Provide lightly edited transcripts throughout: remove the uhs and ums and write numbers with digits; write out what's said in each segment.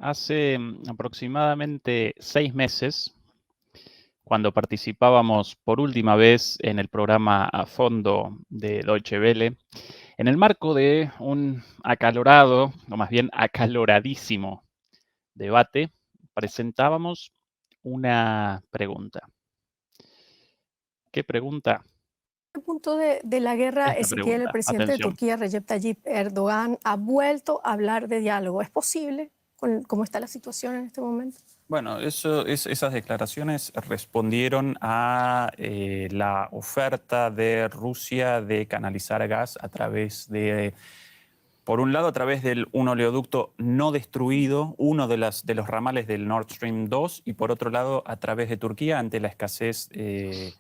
Hace aproximadamente 6 meses, cuando participábamos por última vez en el programa A Fondo de Deutsche Welle, en el marco de un acalorado, o más bien acaloradísimo debate, presentábamos una pregunta. ¿Qué pregunta? El punto de la guerra, Esta Ezequiel, el pregunta, presidente de atención. Turquía, Recep Tayyip Erdogan, ha vuelto a hablar de diálogo. ¿Es posible con cómo está la situación en este momento? Bueno, esas declaraciones respondieron a la oferta de Rusia de canalizar gas a través de, por un lado, a través de un oleoducto no destruido, uno de los ramales del Nord Stream 2, y por otro lado, a través de Turquía, ante la escasez de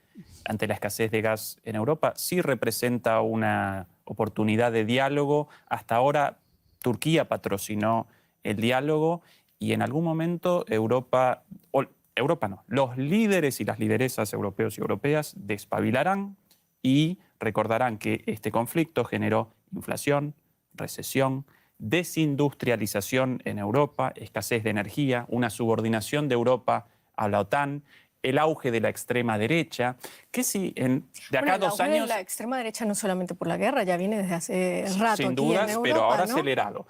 gas en Europa. Sí representa una oportunidad de diálogo. Hasta ahora, Turquía patrocinó el diálogo. Y en algún momento Europa no, los líderes y las lideresas europeos y europeas despabilarán y recordarán que este conflicto generó inflación, recesión, desindustrialización en Europa, escasez de energía, una subordinación de Europa a la OTAN, el auge de la extrema derecha, que si de acá a 2 el auge años... de la extrema derecha no solamente por la guerra, ya viene desde hace rato Sin aquí en dudas, pero Europa, ahora ¿no? acelerado.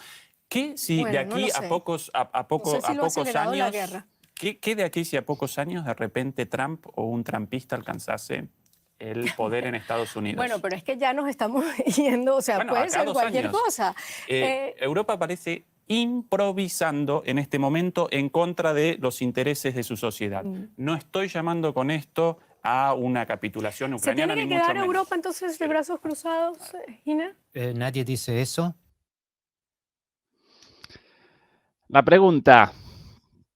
¿Qué si de Bueno, no lo aquí a sé. No sé si lo ha pocos acelerado la años, guerra. qué de aquí si a pocos años de repente Trump o un trumpista alcanzase el poder en Estados Bueno, Unidos? pero es que ya nos estamos yendo, o sea, Bueno, puede acá ser 2 cualquier años. cosa. Europa parece improvisando en este momento en contra de los intereses de su sociedad. No estoy llamando con esto a una capitulación ¿Se ucraniana, tiene ni que mucho quedar menos. Europa entonces de brazos cruzados, Gina? Nadie dice eso. La pregunta,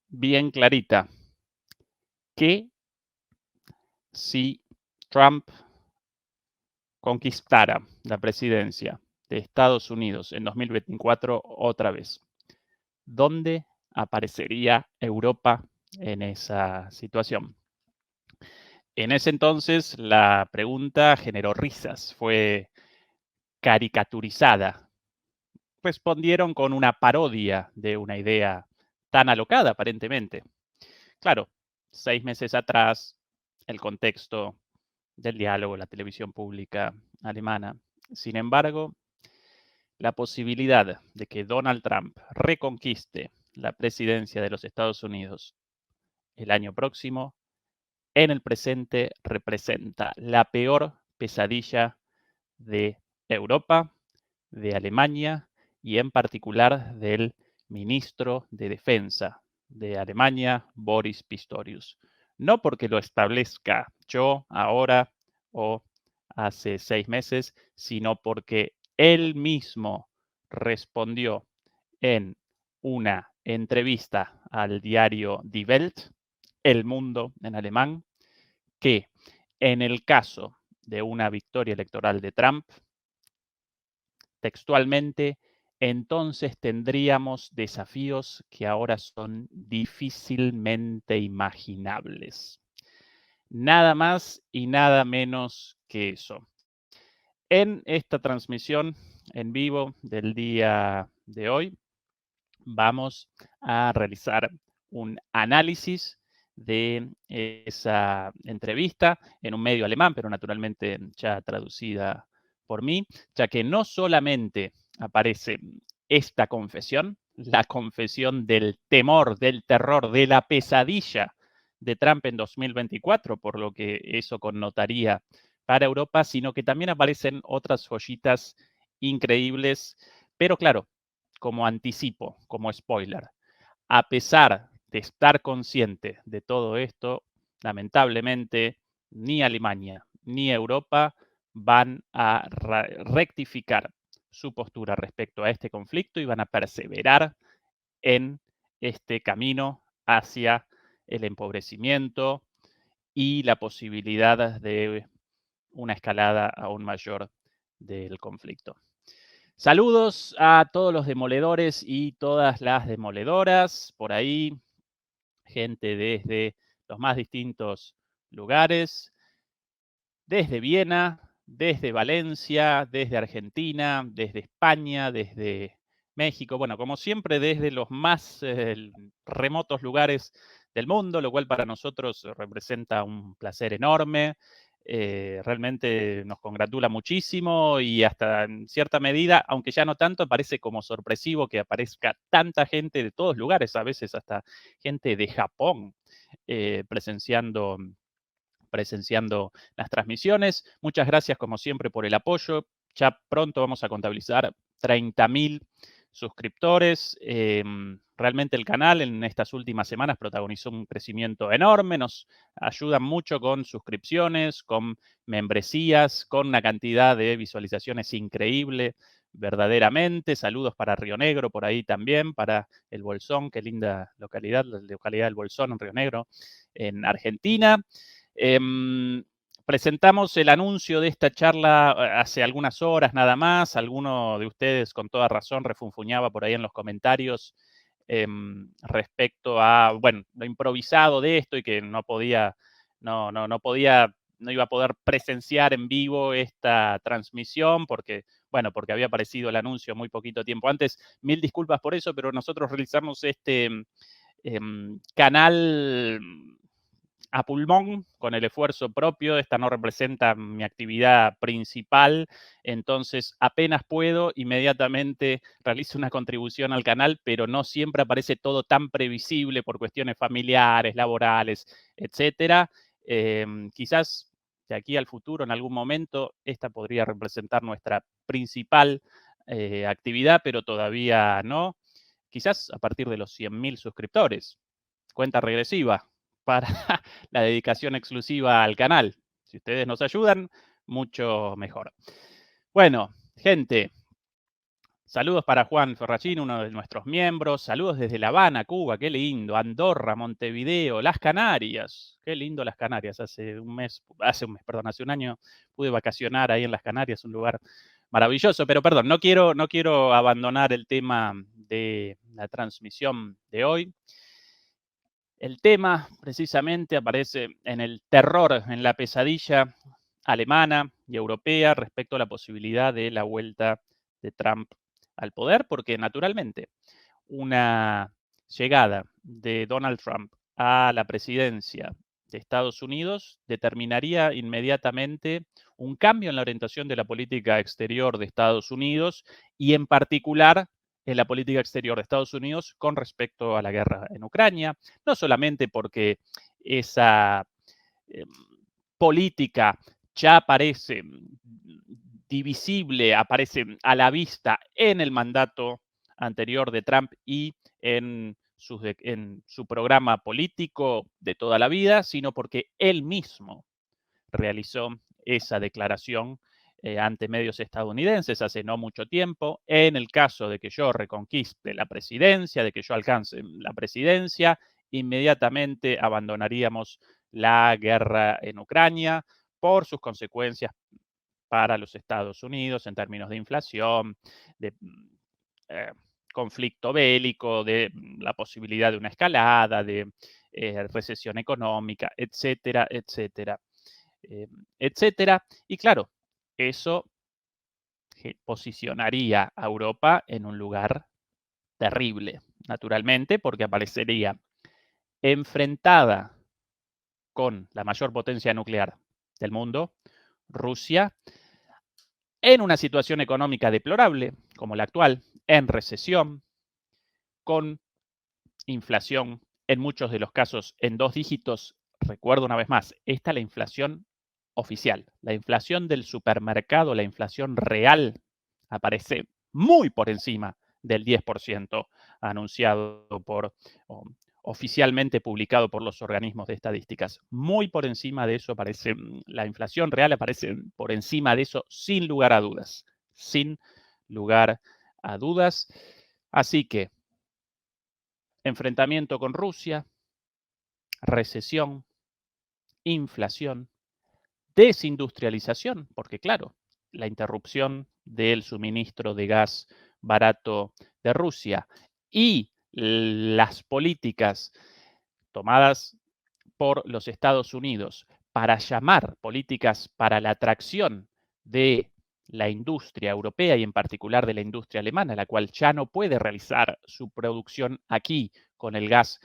bien clarita. ¿Qué si Trump conquistara la presidencia de Estados Unidos en 2024 otra vez? ¿Dónde aparecería Europa en esa situación? En ese entonces la pregunta generó risas, fue caricaturizada. Respondieron con una parodia de una idea tan alocada aparentemente. Claro, 6 meses atrás, el contexto del diálogo, la televisión pública alemana. Sin embargo, la posibilidad de que Donald Trump reconquiste la presidencia de los Estados Unidos el año próximo, en el presente representa la peor pesadilla de Europa, de Alemania y en particular del ministro de Defensa de Alemania, Boris Pistorius. No porque lo establezca yo ahora o hace 6 meses, sino porque él mismo respondió en una entrevista al diario Die Welt, El Mundo en alemán, que en el caso de una victoria electoral de Trump, textualmente, entonces tendríamos desafíos que ahora son difícilmente imaginables. Nada más y nada menos que eso. En esta transmisión en vivo del día de hoy, vamos a realizar un análisis de esa entrevista en un medio alemán, pero naturalmente ya traducida por mí, ya que no solamente aparece esta confesión, la confesión del temor, del terror, de la pesadilla de Trump en 2024, por lo que eso connotaría para Europa, sino que también aparecen otras joyitas increíbles, pero claro, como anticipo, como spoiler. A pesar de estar consciente de todo esto, lamentablemente ni Alemania ni Europa van a rectificar su postura respecto a este conflicto y van a perseverar en este camino hacia el empobrecimiento y la posibilidad de una escalada aún mayor del conflicto. Saludos a todos los demoledores y todas las demoledoras por ahí, gente desde los más distintos lugares, desde Viena, desde Valencia, desde Argentina, desde España, desde México, bueno, como siempre, desde los más remotos lugares del mundo, lo cual para nosotros representa un placer enorme. Realmente nos congratula muchísimo y hasta en cierta medida, aunque ya no tanto, parece como sorpresivo que aparezca tanta gente de todos lugares, a veces hasta gente de Japón presenciando las transmisiones. Muchas gracias, como siempre, por el apoyo. Ya pronto vamos a contabilizar 30.000 suscriptores. Realmente el canal en estas últimas semanas protagonizó un crecimiento enorme. Nos ayudan mucho con suscripciones, con membresías, con una cantidad de visualizaciones increíble, verdaderamente. Saludos para Río Negro, por ahí también, para El Bolsón, qué linda localidad, la localidad del Bolsón en Río Negro, en Argentina. Presentamos el anuncio de esta charla hace algunas horas nada más. Alguno de ustedes con toda razón refunfuñaba por ahí en los comentarios respecto a, bueno, lo improvisado de esto y que no iba a poder presenciar en vivo esta transmisión porque, bueno, porque había aparecido el anuncio muy poquito tiempo antes. Mil disculpas por eso, pero nosotros realizamos este canal a pulmón, con el esfuerzo propio. Esta no representa mi actividad principal, entonces apenas puedo, inmediatamente realizo una contribución al canal, pero no siempre aparece todo tan previsible por cuestiones familiares, laborales, etcétera. Quizás de aquí al futuro, en algún momento, esta podría representar nuestra principal actividad, pero todavía no. Quizás a partir de los 100.000 suscriptores. Cuenta regresiva para la dedicación exclusiva al canal. Si ustedes nos ayudan, mucho mejor. Bueno, gente, saludos para Juan Ferrachín, uno de nuestros miembros. Saludos desde La Habana, Cuba, qué lindo. Andorra, Montevideo, Las Canarias. Qué lindo Las Canarias. Hace un año pude vacacionar ahí en Las Canarias, un lugar maravilloso. Pero perdón, no quiero abandonar el tema de la transmisión de hoy. El tema precisamente aparece en el terror, en la pesadilla alemana y europea respecto a la posibilidad de la vuelta de Trump al poder, porque naturalmente una llegada de Donald Trump a la presidencia de Estados Unidos determinaría inmediatamente un cambio en la orientación de la política exterior de Estados Unidos y en particular en la política exterior de Estados Unidos con respecto a la guerra en Ucrania, no solamente porque esa política ya aparece divisible, aparece a la vista en el mandato anterior de Trump y en su programa político de toda la vida, sino porque él mismo realizó esa declaración ante medios estadounidenses hace no mucho tiempo. En el caso de que yo reconquiste la presidencia, de que yo alcance la presidencia, inmediatamente abandonaríamos la guerra en Ucrania por sus consecuencias para los Estados Unidos en términos de inflación, de conflicto bélico, de la posibilidad de una escalada, de recesión económica, etcétera, etcétera, etcétera. Y claro, eso posicionaría a Europa en un lugar terrible, naturalmente, porque aparecería enfrentada con la mayor potencia nuclear del mundo, Rusia, en una situación económica deplorable como la actual, en recesión, con inflación en muchos de los casos en 2 dígitos. Recuerdo una vez más, esta es la inflación oficial. La inflación del supermercado, la inflación real, aparece muy por encima del 10% anunciado oficialmente publicado por los organismos de estadísticas. Muy por encima de eso aparece, la inflación real aparece por encima de eso sin lugar a dudas. Sin lugar a dudas. Así que, enfrentamiento con Rusia, recesión, inflación, desindustrialización, porque claro, la interrupción del suministro de gas barato de Rusia y las políticas tomadas por los Estados Unidos para llamar políticas para la atracción de la industria europea y en particular de la industria alemana, la cual ya no puede realizar su producción aquí con el gas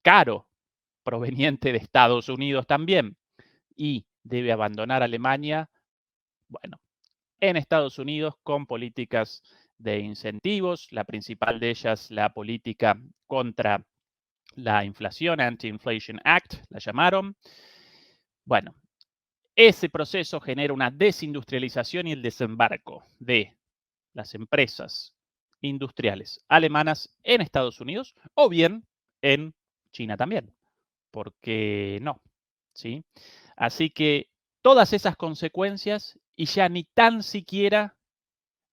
caro proveniente de Estados Unidos también y debe abandonar Alemania, bueno, en Estados Unidos con políticas de incentivos, la principal de ellas la política contra la inflación, Anti-Inflation Act, la llamaron. Bueno, ese proceso genera una desindustrialización y el desembarco de las empresas industriales alemanas en Estados Unidos o bien en China también. ¿Por qué no? ¿Sí? Así que todas esas consecuencias y ya ni tan siquiera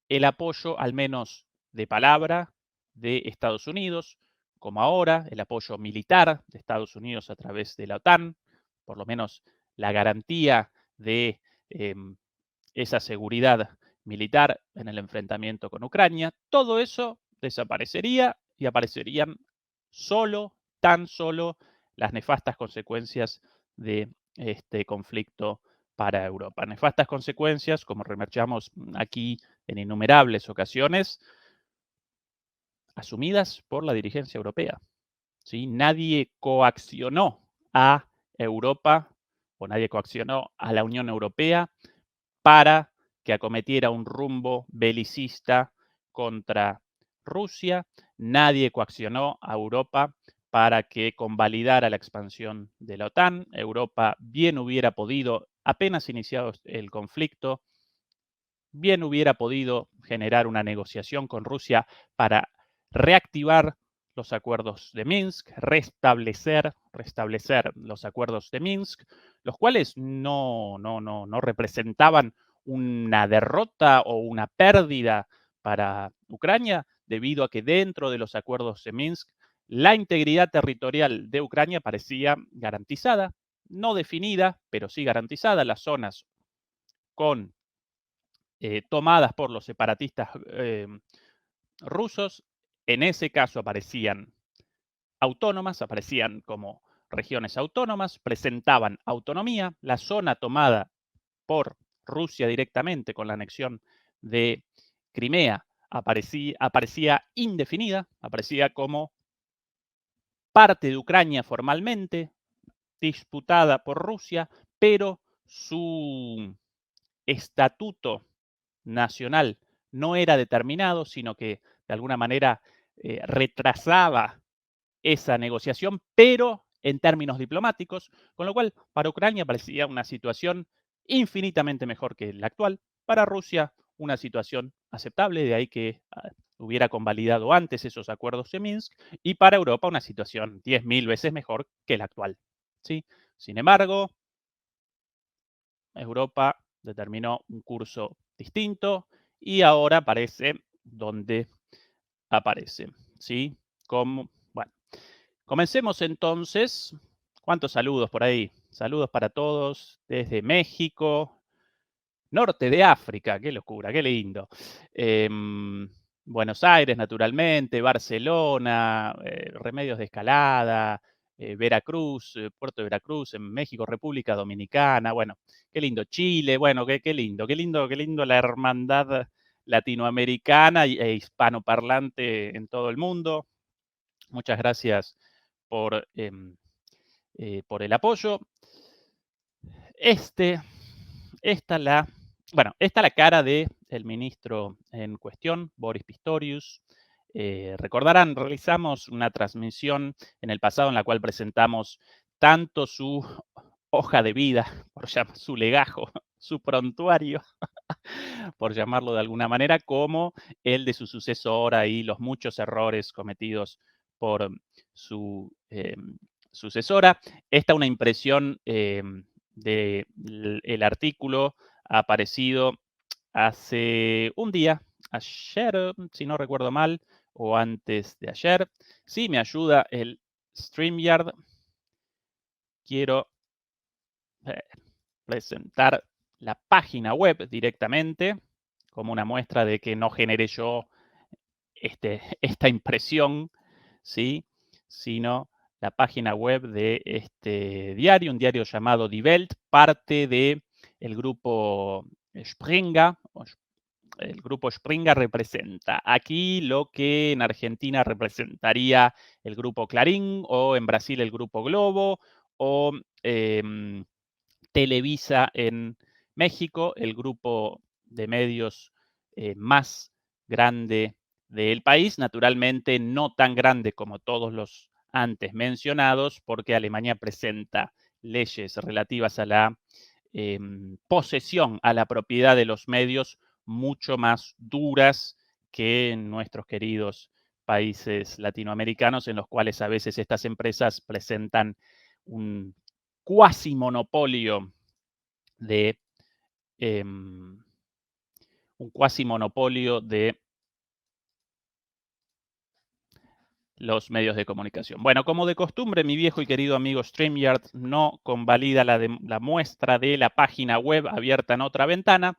el apoyo, al menos de palabra, de Estados Unidos, como ahora el apoyo militar de Estados Unidos a través de la OTAN, por lo menos la garantía de esa seguridad militar en el enfrentamiento con Ucrania, todo eso desaparecería y aparecerían tan solo las nefastas consecuencias de este conflicto para Europa. Nefastas consecuencias, como remarcamos aquí en innumerables ocasiones, asumidas por la dirigencia europea. ¿Sí? Nadie coaccionó a Europa o nadie coaccionó a la Unión Europea para que acometiera un rumbo belicista contra Rusia. Nadie coaccionó a Europa para que convalidara la expansión de la OTAN. Europa bien hubiera podido, apenas iniciado el conflicto, bien hubiera podido generar una negociación con Rusia para reactivar los acuerdos de Minsk, restablecer los acuerdos de Minsk, los cuales no representaban una derrota o una pérdida para Ucrania, debido a que dentro de los acuerdos de Minsk la integridad territorial de Ucrania parecía garantizada, no definida, pero sí garantizada. Las zonas con tomadas por los separatistas rusos, en ese caso aparecían autónomas, aparecían como regiones autónomas, presentaban autonomía. La zona tomada por Rusia directamente con la anexión de Crimea aparecía indefinida, aparecía como parte de Ucrania formalmente, disputada por Rusia, pero su estatuto nacional no era determinado, sino que de alguna manera retrasaba esa negociación, pero en términos diplomáticos, con lo cual para Ucrania parecía una situación infinitamente mejor que la actual, para Rusia una situación aceptable, de ahí que hubiera convalidado antes esos acuerdos de Minsk, y para Europa una situación 10.000 veces mejor que la actual. ¿Sí? Sin embargo, Europa determinó un curso distinto y ahora aparece donde aparece. ¿Sí? Bueno, comencemos entonces. ¿Cuántos saludos por ahí? Saludos para todos desde México, norte de África, qué locura, qué lindo. Buenos Aires, naturalmente, Barcelona, Remedios de Escalada, Veracruz, Puerto de Veracruz, en México, República Dominicana, bueno, qué lindo, Chile, bueno, qué lindo la hermandad latinoamericana e hispanoparlante en todo el mundo. Muchas gracias por el apoyo. Esta es la cara del ministro en cuestión, Boris Pistorius. Recordarán, realizamos una transmisión en el pasado en la cual presentamos tanto su hoja de vida, por llamar su legajo, su prontuario, por llamarlo de alguna manera, como el de su sucesora y los muchos errores cometidos por su sucesora. Esta es una impresión del artículo aparecido hace un día, ayer, si no recuerdo mal, o antes de ayer. Sí, me ayuda el StreamYard. Quiero presentar la página web directamente como una muestra de que no generé yo esta impresión, ¿sí? Sino la página web de este diario, un diario llamado Die Welt, parte del grupo Springer, el grupo Springer representa. Aquí lo que en Argentina representaría el grupo Clarín, o en Brasil el grupo Globo, o Televisa en México, el grupo de medios más grande del país, naturalmente no tan grande como todos los antes mencionados, porque Alemania presenta leyes relativas a la posesión, a la propiedad de los medios mucho más duras que en nuestros queridos países latinoamericanos, en los cuales a veces estas empresas presentan un cuasi monopolio de los medios de comunicación. Bueno, como de costumbre, mi viejo y querido amigo StreamYard no convalida la muestra de la página web abierta en otra ventana,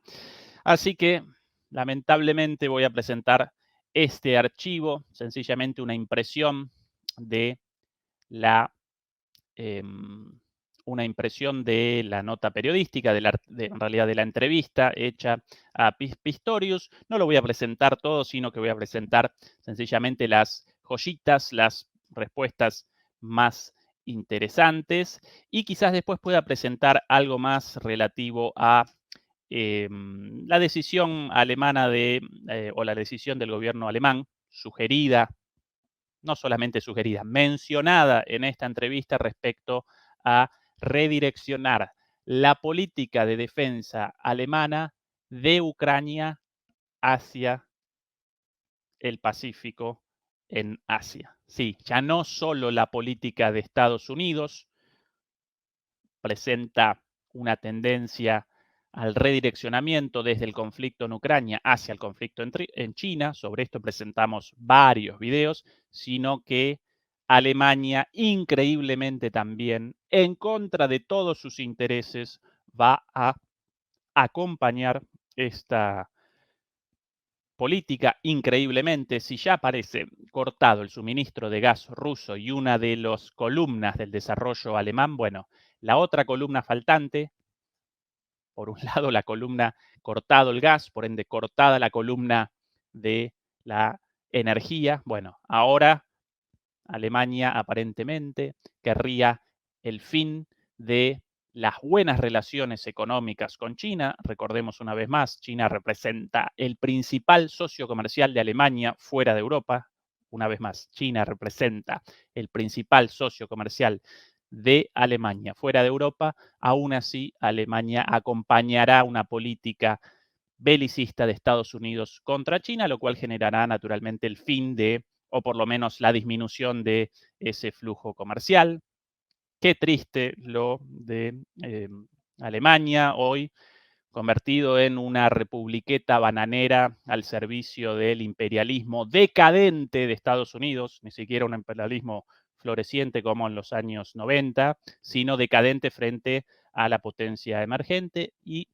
así que lamentablemente voy a presentar este archivo, sencillamente una impresión de una impresión de la nota periodística, en realidad de la entrevista hecha a Pistorius. No lo voy a presentar todo, sino que voy a presentar sencillamente las joyitas, las respuestas más interesantes, y quizás después pueda presentar algo más relativo a la decisión alemana o la decisión del gobierno alemán, sugerida, no solamente sugerida, mencionada en esta entrevista respecto a redireccionar la política de defensa alemana de Ucrania hacia el Pacífico en Asia. Sí, ya no solo la política de Estados Unidos presenta una tendencia al redireccionamiento desde el conflicto en Ucrania hacia el conflicto en China. Sobre esto presentamos varios videos, sino que Alemania, increíblemente también, en contra de todos sus intereses, va a acompañar esta política. Increíblemente, si ya parece cortado el suministro de gas ruso y una de las columnas del desarrollo alemán, bueno, la otra columna faltante, por un lado la columna cortado el gas, por ende cortada la columna de la energía, bueno, ahora Alemania aparentemente querría el fin de las buenas relaciones económicas con China. Recordemos una vez más, China representa el principal socio comercial de Alemania fuera de Europa. Una vez más, China representa el principal socio comercial de Alemania fuera de Europa. Aún así, Alemania acompañará una política belicista de Estados Unidos contra China, lo cual generará naturalmente el fin de, o por lo menos la disminución de ese flujo comercial. Qué triste lo de Alemania hoy, convertido en una republiqueta bananera al servicio del imperialismo decadente de Estados Unidos, ni siquiera un imperialismo floreciente como en los años 90, sino decadente frente a la potencia emergente. Y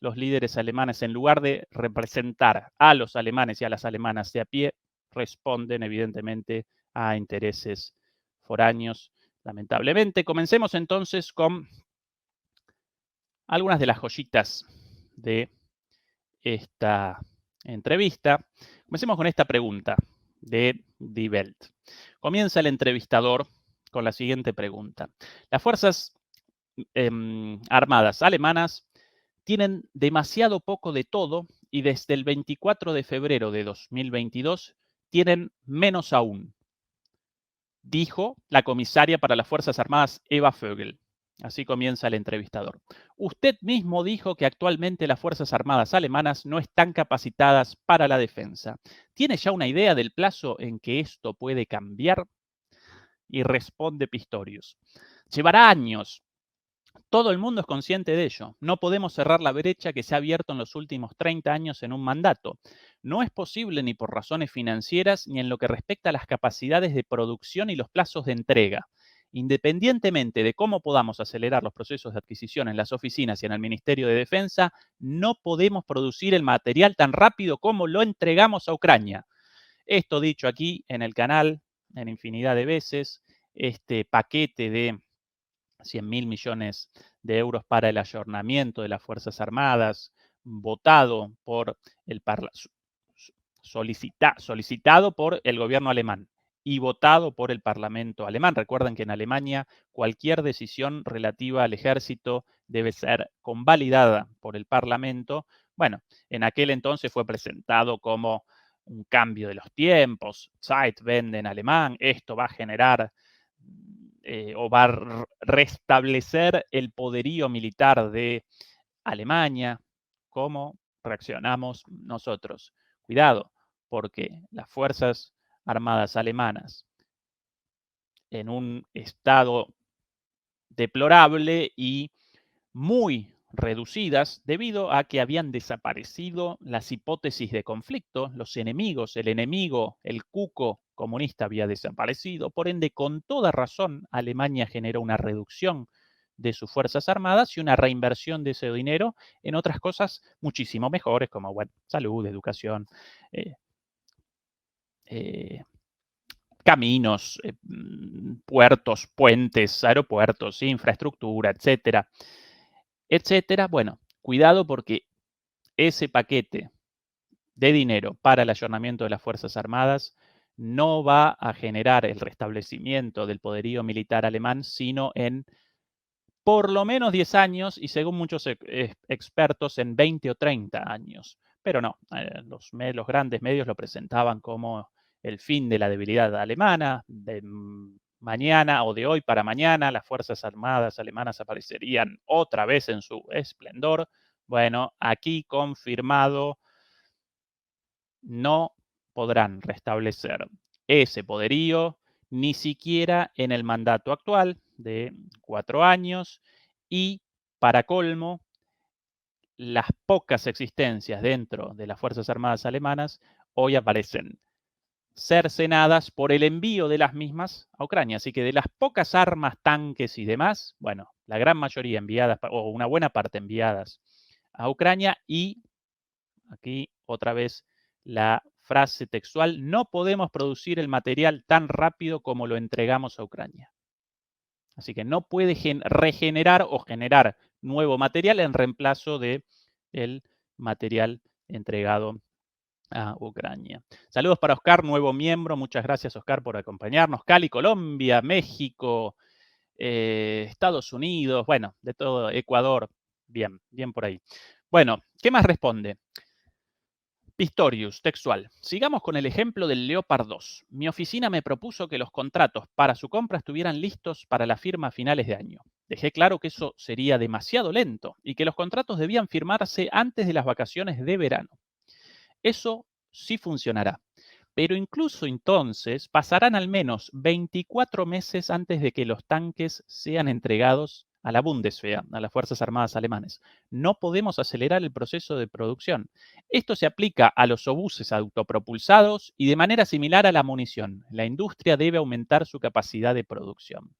los líderes alemanes, en lugar de representar a los alemanes y a las alemanas de a pie, responden evidentemente a intereses foráneos, lamentablemente. Comencemos entonces con algunas de las joyitas de esta entrevista. Comencemos con esta pregunta de Die Welt. Comienza el entrevistador con la siguiente pregunta. Las fuerzas armadas alemanas tienen demasiado poco de todo y desde el 24 de febrero de 2022 tienen menos aún, dijo la comisaria para las Fuerzas Armadas Eva Vögel. Así comienza el entrevistador. Usted mismo dijo que actualmente las Fuerzas Armadas alemanas no están capacitadas para la defensa. ¿Tiene ya una idea del plazo en que esto puede cambiar? Y responde Pistorius. Llevará años. Todo el mundo es consciente de ello. No podemos cerrar la brecha que se ha abierto en los últimos 30 años en un mandato. No es posible ni por razones financieras ni en lo que respecta a las capacidades de producción y los plazos de entrega. Independientemente de cómo podamos acelerar los procesos de adquisición en las oficinas y en el Ministerio de Defensa, no podemos producir el material tan rápido como lo entregamos a Ucrania. Esto dicho aquí en el canal en infinidad de veces, este paquete de 100.000 millones de euros para el ayornamiento de las Fuerzas Armadas, votado por el solicitado por el gobierno alemán y votado por el Parlamento alemán. Recuerden que en Alemania cualquier decisión relativa al ejército debe ser convalidada por el Parlamento. Bueno, en aquel entonces fue presentado como un cambio de los tiempos, Zeitwende en alemán, esto va a generar o va a restablecer el poderío militar de Alemania. ¿Cómo reaccionamos nosotros? Cuidado, porque las Fuerzas Armadas alemanas, en un estado deplorable y muy reducidas debido a que habían desaparecido las hipótesis de conflicto, los enemigos, el enemigo, el cuco comunista había desaparecido, por ende, con toda razón, Alemania generó una reducción de sus Fuerzas Armadas y una reinversión de ese dinero en otras cosas muchísimo mejores, como bueno, salud, educación, caminos, puertos, puentes, aeropuertos, infraestructura, etcétera, etcétera. Bueno, cuidado porque ese paquete de dinero para el ayornamiento de las Fuerzas Armadas no va a generar el restablecimiento del poderío militar alemán, sino en por lo menos 10 años y según muchos expertos en 20 o 30 años. Pero no, los grandes medios lo presentaban como el fin de la debilidad alemana, de mañana o de hoy para mañana las Fuerzas Armadas alemanas aparecerían otra vez en su esplendor. Bueno, aquí confirmado, no podrán restablecer ese poderío ni siquiera en el mandato actual de 4 años y, para colmo, las pocas existencias dentro de las Fuerzas Armadas alemanas hoy aparecen cercenadas por el envío de las mismas a Ucrania. Así que de las pocas armas, tanques y demás, bueno, la gran mayoría enviadas, o una buena parte enviadas a Ucrania, y aquí otra vez la frase textual: no podemos producir el material tan rápido como lo entregamos a Ucrania. Así que no puede regenerar o generar nuevo material en reemplazo del material entregado a Ucrania. Saludos para Oscar, nuevo miembro. Muchas gracias, Oscar, por acompañarnos. Cali, Colombia, México, Estados Unidos, bueno, de todo, Ecuador. Bien, bien por ahí. Bueno, ¿qué más responde? Pistorius, textual. Sigamos con el ejemplo del Leopard 2. Mi oficina me propuso que los contratos para su compra estuvieran listos para la firma a finales de año. Dejé claro que eso sería demasiado lento y que los contratos debían firmarse antes de las vacaciones de verano. Eso sí funcionará, pero incluso entonces pasarán al menos 24 meses antes de que los tanques sean entregados a la Bundeswehr, a las Fuerzas Armadas alemanas. No podemos acelerar el proceso de producción. Esto se aplica a los obuses autopropulsados y de manera similar a la munición. La industria debe aumentar su capacidad de producción.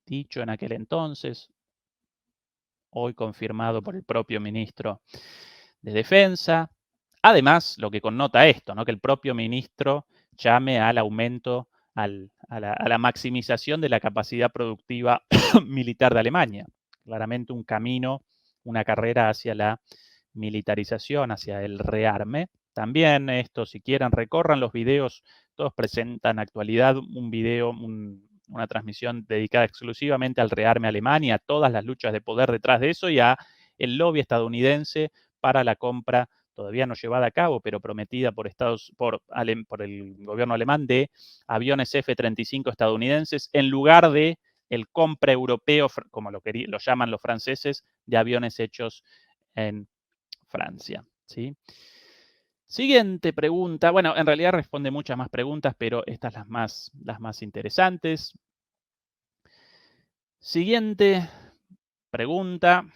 Dicho en aquel entonces, hoy confirmado por el propio ministro de Defensa. Además, lo que connota esto, ¿no? Que el propio ministro llame al aumento, a la maximización de la capacidad productiva militar de Alemania. Claramente un camino, una carrera hacia la militarización, hacia el rearme. También esto, si quieren, recorran los videos, todos presentan actualidad un video, una transmisión dedicada exclusivamente al rearme Alemania, a todas las luchas de poder detrás de eso y a el lobby estadounidense para la compra todavía no llevada a cabo, pero prometida por el gobierno alemán, de aviones F-35 estadounidenses en lugar de el compra europeo, como lo llaman los franceses, de aviones hechos en Francia. ¿Sí? Siguiente pregunta. Bueno, en realidad responde muchas más preguntas, pero estas las más interesantes. Siguiente pregunta.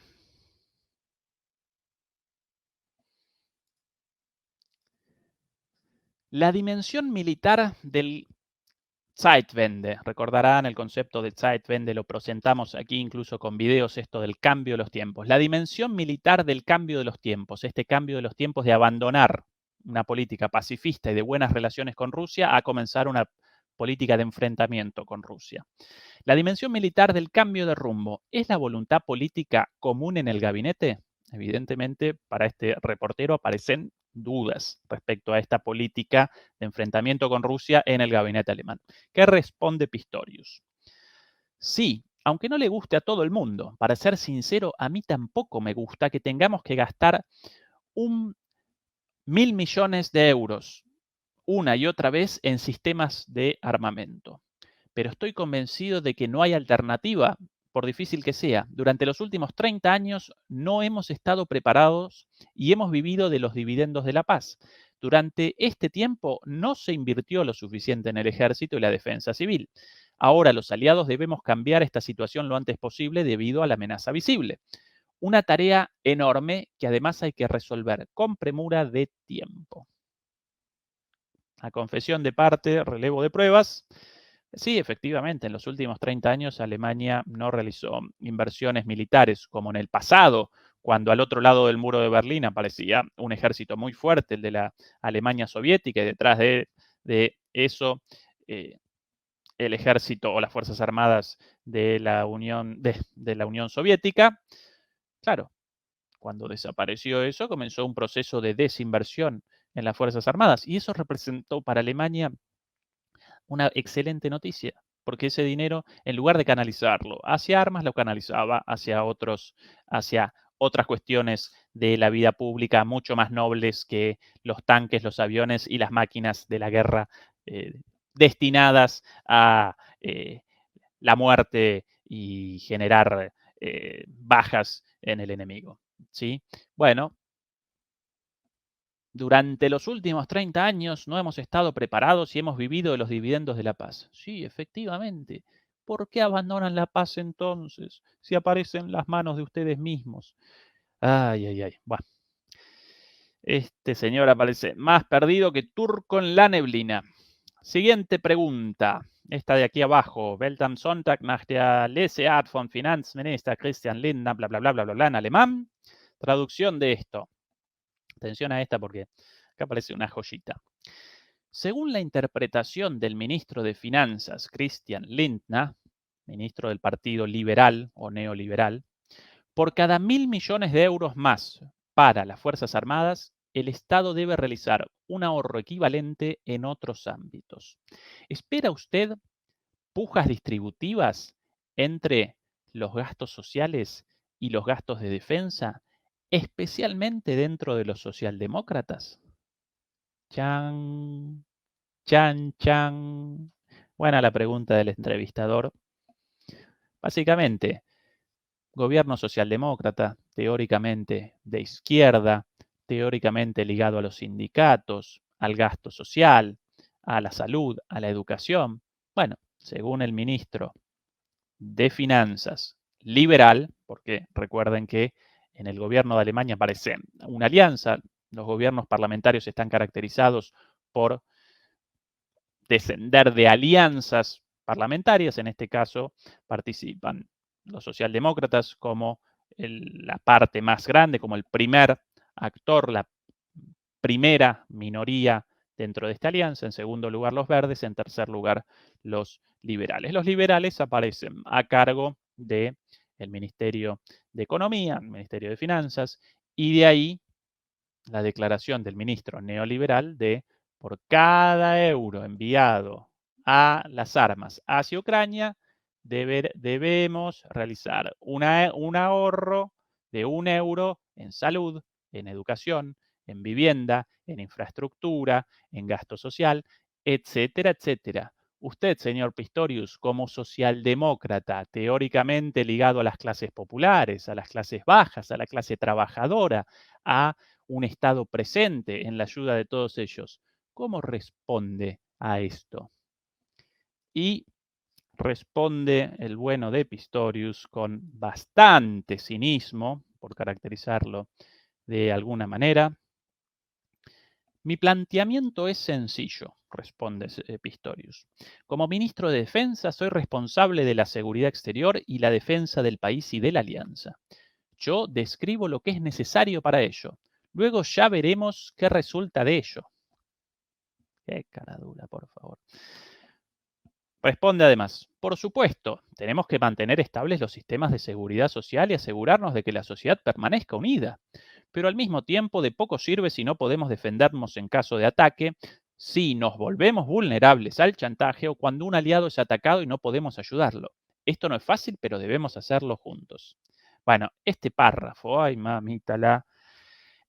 La dimensión militar del Zeitwende. Recordarán el concepto de Zeitwende, lo presentamos aquí incluso con videos, esto del cambio de los tiempos. La dimensión militar del cambio de los tiempos, este cambio de los tiempos de abandonar una política pacifista y de buenas relaciones con Rusia a comenzar una política de enfrentamiento con Rusia. La dimensión militar del cambio de rumbo, ¿es la voluntad política común en el gabinete? Evidentemente, para este reportero aparecen dudas respecto a esta política de enfrentamiento con Rusia en el gabinete alemán. ¿Qué responde Pistorius? Sí, aunque no le guste a todo el mundo, para ser sincero, a mí tampoco me gusta que tengamos que gastar 1.000 millones de euros una y otra vez en sistemas de armamento. Pero estoy convencido de que no hay alternativa, por difícil que sea. Durante los últimos 30 años no hemos estado preparados y hemos vivido de los dividendos de la paz. Durante este tiempo no se invirtió lo suficiente en el ejército y la defensa civil. Ahora los aliados debemos cambiar esta situación lo antes posible debido a la amenaza visible. Una tarea enorme que además hay que resolver con premura de tiempo. A confesión de parte, relevo de pruebas. Sí, efectivamente, en los últimos 30 años Alemania no realizó inversiones militares como en el pasado, cuando al otro lado del muro de Berlín aparecía un ejército muy fuerte, el de la Alemania soviética, y detrás de eso el ejército o las Fuerzas Armadas de la Unión Soviética. Claro, cuando desapareció eso, comenzó un proceso de desinversión en las Fuerzas Armadas, y eso representó para Alemania una excelente noticia, porque ese dinero, en lugar de canalizarlo hacia armas, lo canalizaba hacia otras cuestiones de la vida pública mucho más nobles que los tanques, los aviones y las máquinas de la guerra destinadas a la muerte y generar bajas en el enemigo, ¿sí? Bueno, durante los últimos 30 años no hemos estado preparados y hemos vivido de los dividendos de la paz. Sí, efectivamente. ¿Por qué abandonan la paz entonces si aparece en las manos de ustedes mismos? Ay, ay, ay. Bueno, este señor aparece más perdido que turco en la neblina. Siguiente pregunta. Esta de aquí abajo. Welt am Sonntag nach der Leseart von Finanzminister Christian Lindner, bla, bla, bla, bla, bla, bla, en alemán. Traducción de esto. Atención a esta porque acá aparece una joyita. Según la interpretación del ministro de Finanzas, Christian Lindner, ministro del Partido Liberal o Neoliberal, por cada 1.000 millones de euros más para las Fuerzas Armadas, el Estado debe realizar un ahorro equivalente en otros ámbitos. ¿Espera usted pujas distributivas entre los gastos sociales y los gastos de defensa, especialmente dentro de los socialdemócratas? Chan, chan, chan. Buena la pregunta del entrevistador. Básicamente, gobierno socialdemócrata, teóricamente de izquierda, teóricamente ligado a los sindicatos, al gasto social, a la salud, a la educación. Bueno, según el ministro de Finanzas liberal, porque recuerden que en el gobierno de Alemania aparece una alianza, los gobiernos parlamentarios están caracterizados por descender de alianzas parlamentarias, en este caso participan los socialdemócratas como la parte más grande, como el primer actor, la primera minoría dentro de esta alianza, en segundo lugar los verdes, en tercer lugar los liberales. Los liberales aparecen a cargo del Ministerio de Economía, el Ministerio de Finanzas, y de ahí la declaración del ministro neoliberal de por cada euro enviado a las armas hacia Ucrania, debemos realizar un ahorro de 1 euro en salud, en educación, en vivienda, en infraestructura, en gasto social, etcétera, etcétera. Usted, señor Pistorius, como socialdemócrata, teóricamente ligado a las clases populares, a las clases bajas, a la clase trabajadora, a un Estado presente en la ayuda de todos ellos, ¿cómo responde a esto? Y responde el bueno de Pistorius con bastante cinismo, por caracterizarlo de alguna manera. Mi planteamiento es sencillo, responde Pistorius. Como ministro de Defensa soy responsable de la seguridad exterior y la defensa del país y de la alianza. Yo describo lo que es necesario para ello. Luego ya veremos qué resulta de ello. Qué cara dura, por favor. Responde además, por supuesto, tenemos que mantener estables los sistemas de seguridad social y asegurarnos de que la sociedad permanezca unida. Pero al mismo tiempo, de poco sirve si no podemos defendernos en caso de ataque, si nos volvemos vulnerables al chantaje o cuando un aliado es atacado y no podemos ayudarlo. Esto no es fácil, pero debemos hacerlo juntos. Bueno, este párrafo, ay mamita, la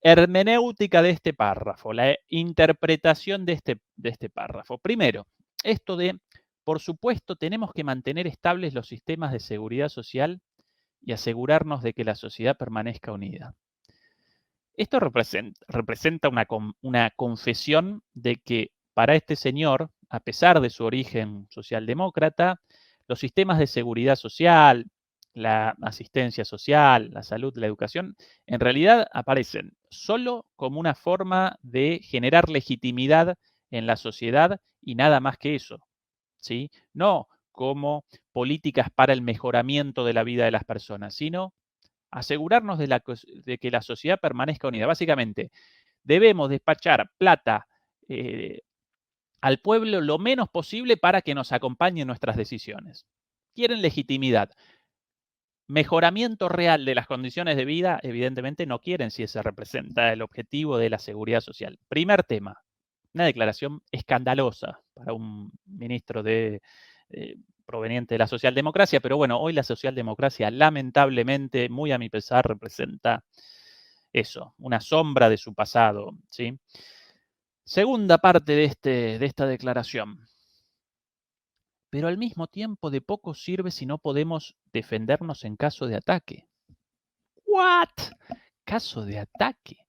hermenéutica de este párrafo, la interpretación de este párrafo. Primero, esto de, por supuesto, tenemos que mantener estables los sistemas de seguridad social y asegurarnos de que la sociedad permanezca unida. Esto representa una confesión de que para este señor, a pesar de su origen socialdemócrata, los sistemas de seguridad social, la asistencia social, la salud, la educación, en realidad aparecen solo como una forma de generar legitimidad en la sociedad y nada más que eso, ¿sí? No como políticas para el mejoramiento de la vida de las personas, sino asegurarnos de que la sociedad permanezca unida. Básicamente, debemos despachar plata al pueblo lo menos posible para que nos acompañe en nuestras decisiones. Quieren legitimidad. Mejoramiento real de las condiciones de vida, evidentemente no quieren si ese representa el objetivo de la seguridad social. Primer tema, una declaración escandalosa para un ministro proveniente de la socialdemocracia, pero bueno, hoy la socialdemocracia lamentablemente, muy a mi pesar, representa eso, una sombra de su pasado, ¿sí? Segunda parte de esta declaración. Pero al mismo tiempo de poco sirve si no podemos defendernos en caso de ataque. ¿What? Caso de ataque.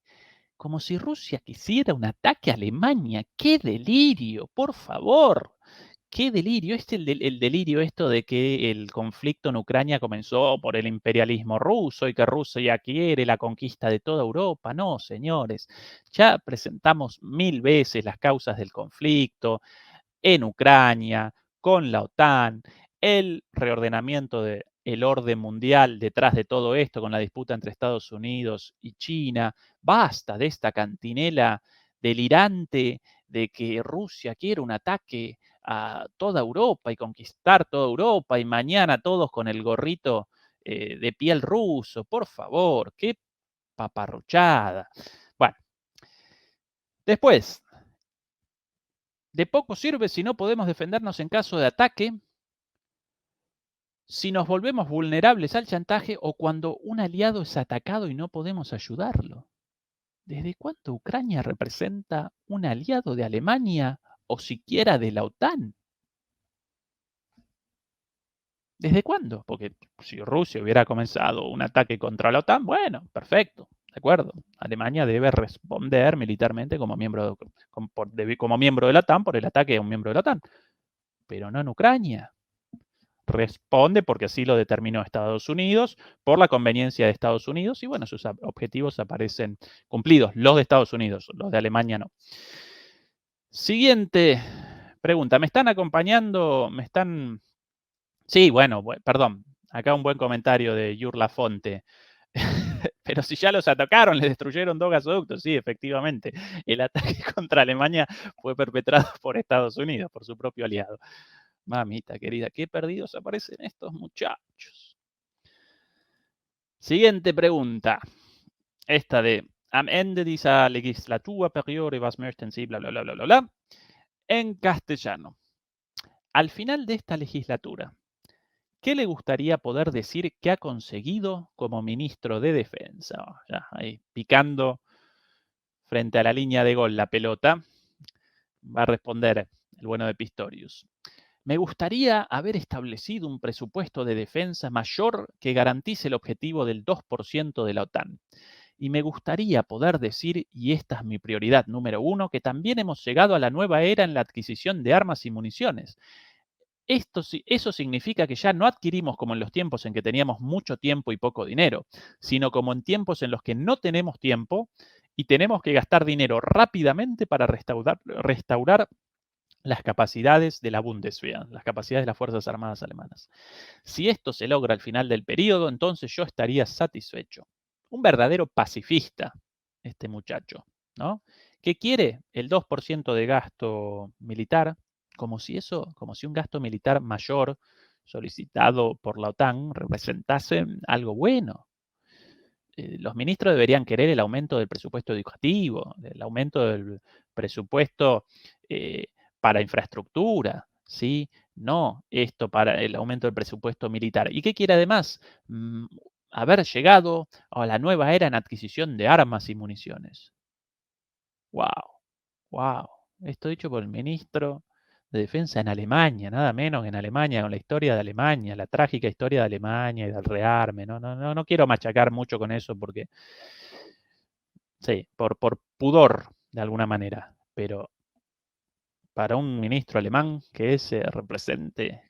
Como si Rusia quisiera un ataque a Alemania. ¡Qué delirio! Por favor. ¡Qué delirio! El delirio esto de que el conflicto en Ucrania comenzó por el imperialismo ruso y que Rusia quiere la conquista de toda Europa. No, señores. Ya presentamos 1000 veces las causas del conflicto en Ucrania, con la OTAN, el reordenamiento del orden mundial detrás de todo esto, con la disputa entre Estados Unidos y China. Basta de esta cantinela delirante de que Rusia quiere un ataque a toda Europa y conquistar toda Europa y mañana todos con el gorrito de piel ruso. Por favor, qué paparruchada. Bueno, después, de poco sirve si no podemos defendernos en caso de ataque, si nos volvemos vulnerables al chantaje o cuando un aliado es atacado y no podemos ayudarlo. ¿Desde cuándo Ucrania representa un aliado de Alemania o siquiera de la OTAN? ¿Desde cuándo? Porque si Rusia hubiera comenzado un ataque contra la OTAN, bueno, perfecto, de acuerdo. Alemania debe responder militarmente como miembro de la OTAN por el ataque a un miembro de la OTAN, pero no en Ucrania. Responde porque así lo determinó Estados Unidos, por la conveniencia de Estados Unidos, y bueno, sus objetivos aparecen cumplidos, los de Estados Unidos, los de Alemania no. Siguiente pregunta, ¿me están acompañando? Sí, bueno, perdón, acá un buen comentario de Yurla Fonte. Pero si ya los atacaron, les destruyeron 2 gasoductos, sí, efectivamente. El ataque contra Alemania fue perpetrado por Estados Unidos, por su propio aliado. Mamita querida, qué perdidos aparecen estos muchachos. Siguiente pregunta. Esta de am Ende dieser Legislaturperiode, was möchten Sie, bla, bla, bla, bla, bla, bla. En castellano. Al final de esta legislatura, ¿qué le gustaría poder decir que ha conseguido como ministro de Defensa? Ya, ahí, picando frente a la línea de gol la pelota. Va a responder el bueno de Pistorius. Me gustaría haber establecido un presupuesto de defensa mayor que garantice el objetivo del 2% de la OTAN. Y me gustaría poder decir, y esta es mi prioridad número 1, que también hemos llegado a la nueva era en la adquisición de armas y municiones. Eso significa que ya no adquirimos como en los tiempos en que teníamos mucho tiempo y poco dinero, sino como en tiempos en los que no tenemos tiempo y tenemos que gastar dinero rápidamente para restaurar las capacidades de la Bundeswehr, las capacidades de las Fuerzas Armadas alemanas. Si esto se logra al final del periodo, entonces yo estaría satisfecho. Un verdadero pacifista, este muchacho, ¿no? ¿Qué quiere? El 2% de gasto militar, como si un gasto militar mayor solicitado por la OTAN representase algo bueno. Los ministros deberían querer el aumento del presupuesto educativo, el aumento del presupuesto para infraestructura, ¿sí? No esto para el aumento del presupuesto militar. ¿Y qué quiere además? Haber llegado a la nueva era en adquisición de armas y municiones. ¡Wow! ¡Wow! Esto dicho por el ministro de Defensa en Alemania, nada menos que en Alemania, con la historia de Alemania, la trágica historia de Alemania y del rearme. No quiero machacar mucho con eso porque, sí, por pudor de alguna manera, pero para un ministro alemán que ese represente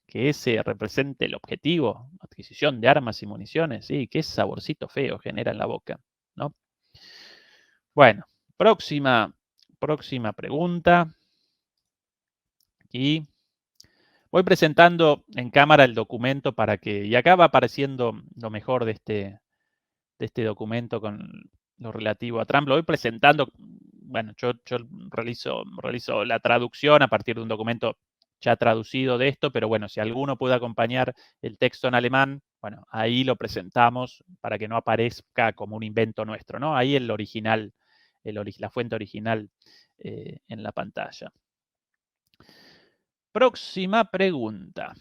el objetivo, adquisición de armas y municiones, sí, qué saborcito feo genera en la boca, ¿no? Bueno, próxima pregunta. Aquí voy presentando en cámara el documento para que, y acá va apareciendo lo mejor de este documento con lo relativo a Trump. Lo voy presentando, bueno, yo realizo la traducción a partir de un documento ya traducido de esto, pero bueno, si alguno puede acompañar el texto en alemán, bueno, ahí lo presentamos para que no aparezca como un invento nuestro, ¿no? Ahí el original, la fuente original en la pantalla. Próxima pregunta.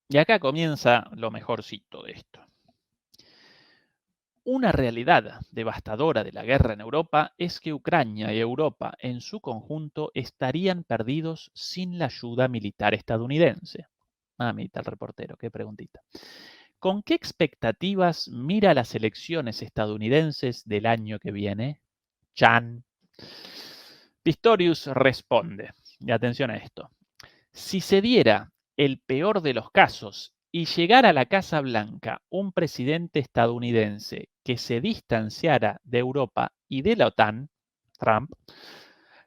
Y acá comienza lo mejorcito de esto. Una realidad devastadora de la guerra en Europa es que Ucrania y Europa en su conjunto estarían perdidos sin la ayuda militar estadounidense. Mamita, el reportero, qué preguntita. ¿Con qué expectativas mira las elecciones estadounidenses del año que viene? Chan. Pistorius responde, y atención a esto, si se diera el peor de los casos y llegara a la Casa Blanca un presidente estadounidense que se distanciara de Europa y de la OTAN, Trump,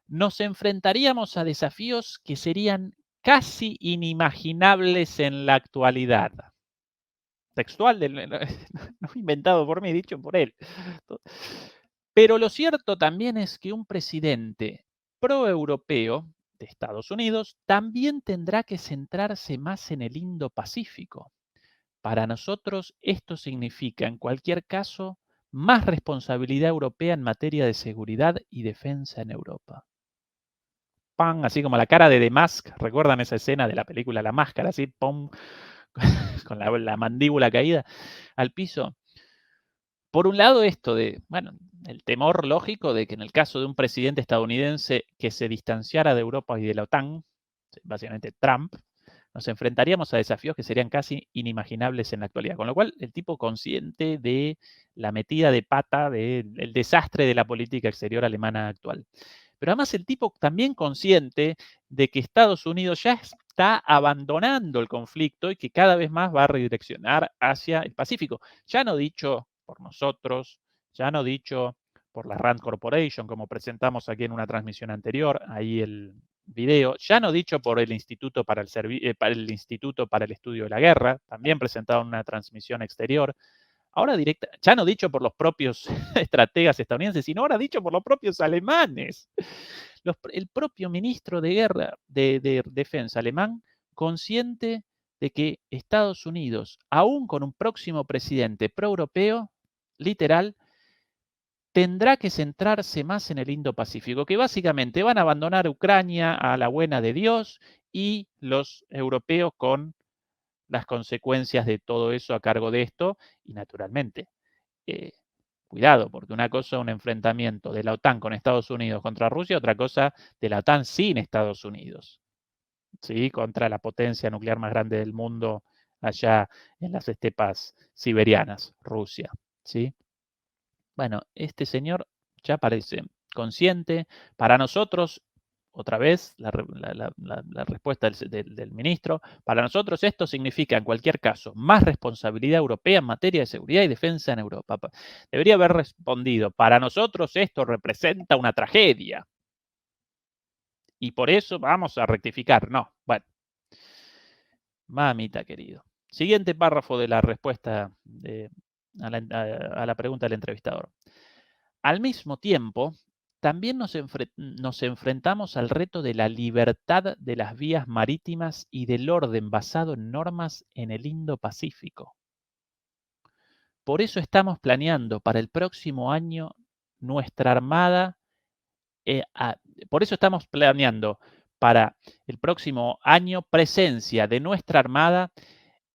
nos enfrentaríamos a desafíos que serían casi inimaginables en la actualidad. Textual, no inventado por mí, dicho por él. Pero lo cierto también es que un presidente proeuropeo de Estados Unidos también tendrá que centrarse más en el Indo-Pacífico. Para nosotros esto significa, en cualquier caso, más responsabilidad europea en materia de seguridad y defensa en Europa. ¡Pam! Así como la cara de The Mask, ¿recuerdan esa escena de la película La Máscara? Así, ¡pum! Con la mandíbula caída al piso. Por un lado, esto de, bueno, el temor lógico de que en el caso de un presidente estadounidense que se distanciara de Europa y de la OTAN, básicamente Trump, nos enfrentaríamos a desafíos que serían casi inimaginables en la actualidad. Con lo cual, el tipo consciente de la metida de pata, del desastre de la política exterior alemana actual. Pero además el tipo también consciente de que Estados Unidos ya está abandonando el conflicto y que cada vez más va a redireccionar hacia el Pacífico. Ya no dicho por nosotros, ya no dicho por la Rand Corporation, como presentamos aquí en una transmisión anterior, ahí el video, ya no dicho por el Instituto para el Instituto para el Estudio de la Guerra, también presentado en una transmisión exterior. Ahora directa, ya no dicho por los propios estrategas estadounidenses, sino ahora dicho por los propios alemanes. El propio ministro de Guerra, de Defensa alemán, consciente de que Estados Unidos, aún con un próximo presidente proeuropeo, literal, tendrá que centrarse más en el Indo-Pacífico, que básicamente van a abandonar Ucrania a la buena de Dios y los europeos con las consecuencias de todo eso a cargo de esto y naturalmente. Cuidado, porque una cosa es un enfrentamiento de la OTAN con Estados Unidos contra Rusia, otra cosa de la OTAN sin Estados Unidos, ¿sí? Contra la potencia nuclear más grande del mundo allá en las estepas siberianas, Rusia, ¿sí? Bueno, este señor ya parece consciente. Para nosotros, otra vez, la respuesta del ministro, para nosotros esto significa, en cualquier caso, más responsabilidad europea en materia de seguridad y defensa en Europa. Debería haber respondido, para nosotros esto representa una tragedia. Y por eso vamos a rectificar. No, bueno. Mamita querido. Siguiente párrafo de la respuesta a la pregunta del entrevistador. Al mismo tiempo, también nos enfrentamos al reto de la libertad de las vías marítimas y del orden basado en normas en el Indo-Pacífico. Por eso estamos planeando para el próximo año nuestra Armada, por eso estamos planeando para el próximo año presencia de nuestra Armada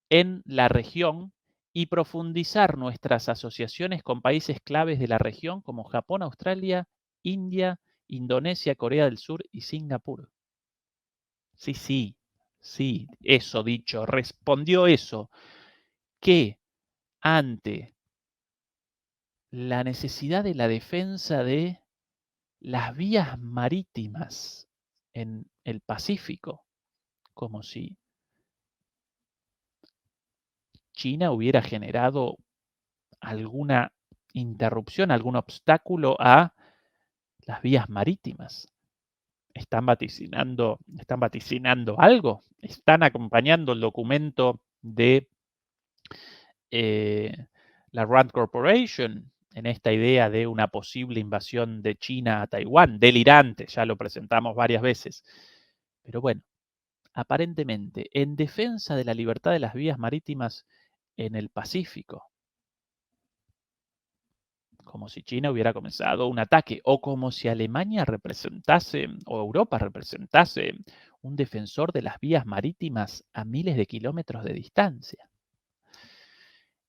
en la región y profundizar nuestras asociaciones con países claves de la región como Japón, Australia, India, Indonesia, Corea del Sur y Singapur. Sí, eso dicho, respondió eso, que ante la necesidad de la defensa de las vías marítimas en el Pacífico, como si China hubiera generado alguna interrupción, algún obstáculo a las vías marítimas. ¿Están vaticinando algo? ¿Están acompañando el documento de la Rand Corporation en esta idea de una posible invasión de China a Taiwán? Delirante, ya lo presentamos varias veces. Pero bueno, aparentemente, en defensa de la libertad de las vías marítimas en el Pacífico, como si China hubiera comenzado un ataque, o como si Alemania representase, o Europa representase, un defensor de las vías marítimas a miles de kilómetros de distancia.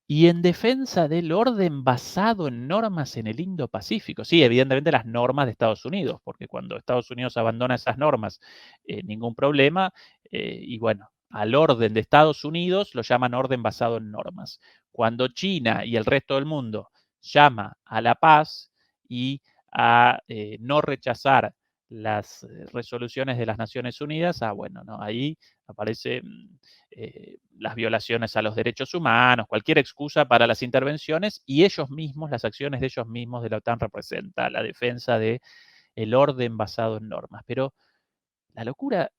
Y en defensa del orden basado en normas en el Indo-Pacífico. Sí, evidentemente las normas de Estados Unidos, porque cuando Estados Unidos abandona esas normas, ningún problema. Y bueno, al orden de Estados Unidos lo llaman orden basado en normas. Cuando China y el resto del mundo llama a la paz y a no rechazar las resoluciones de las Naciones Unidas, bueno, no, ahí aparecen las violaciones a los derechos humanos, cualquier excusa para las intervenciones, y ellos mismos, las acciones de ellos mismos de la OTAN representa la defensa del orden basado en normas. Pero la locura,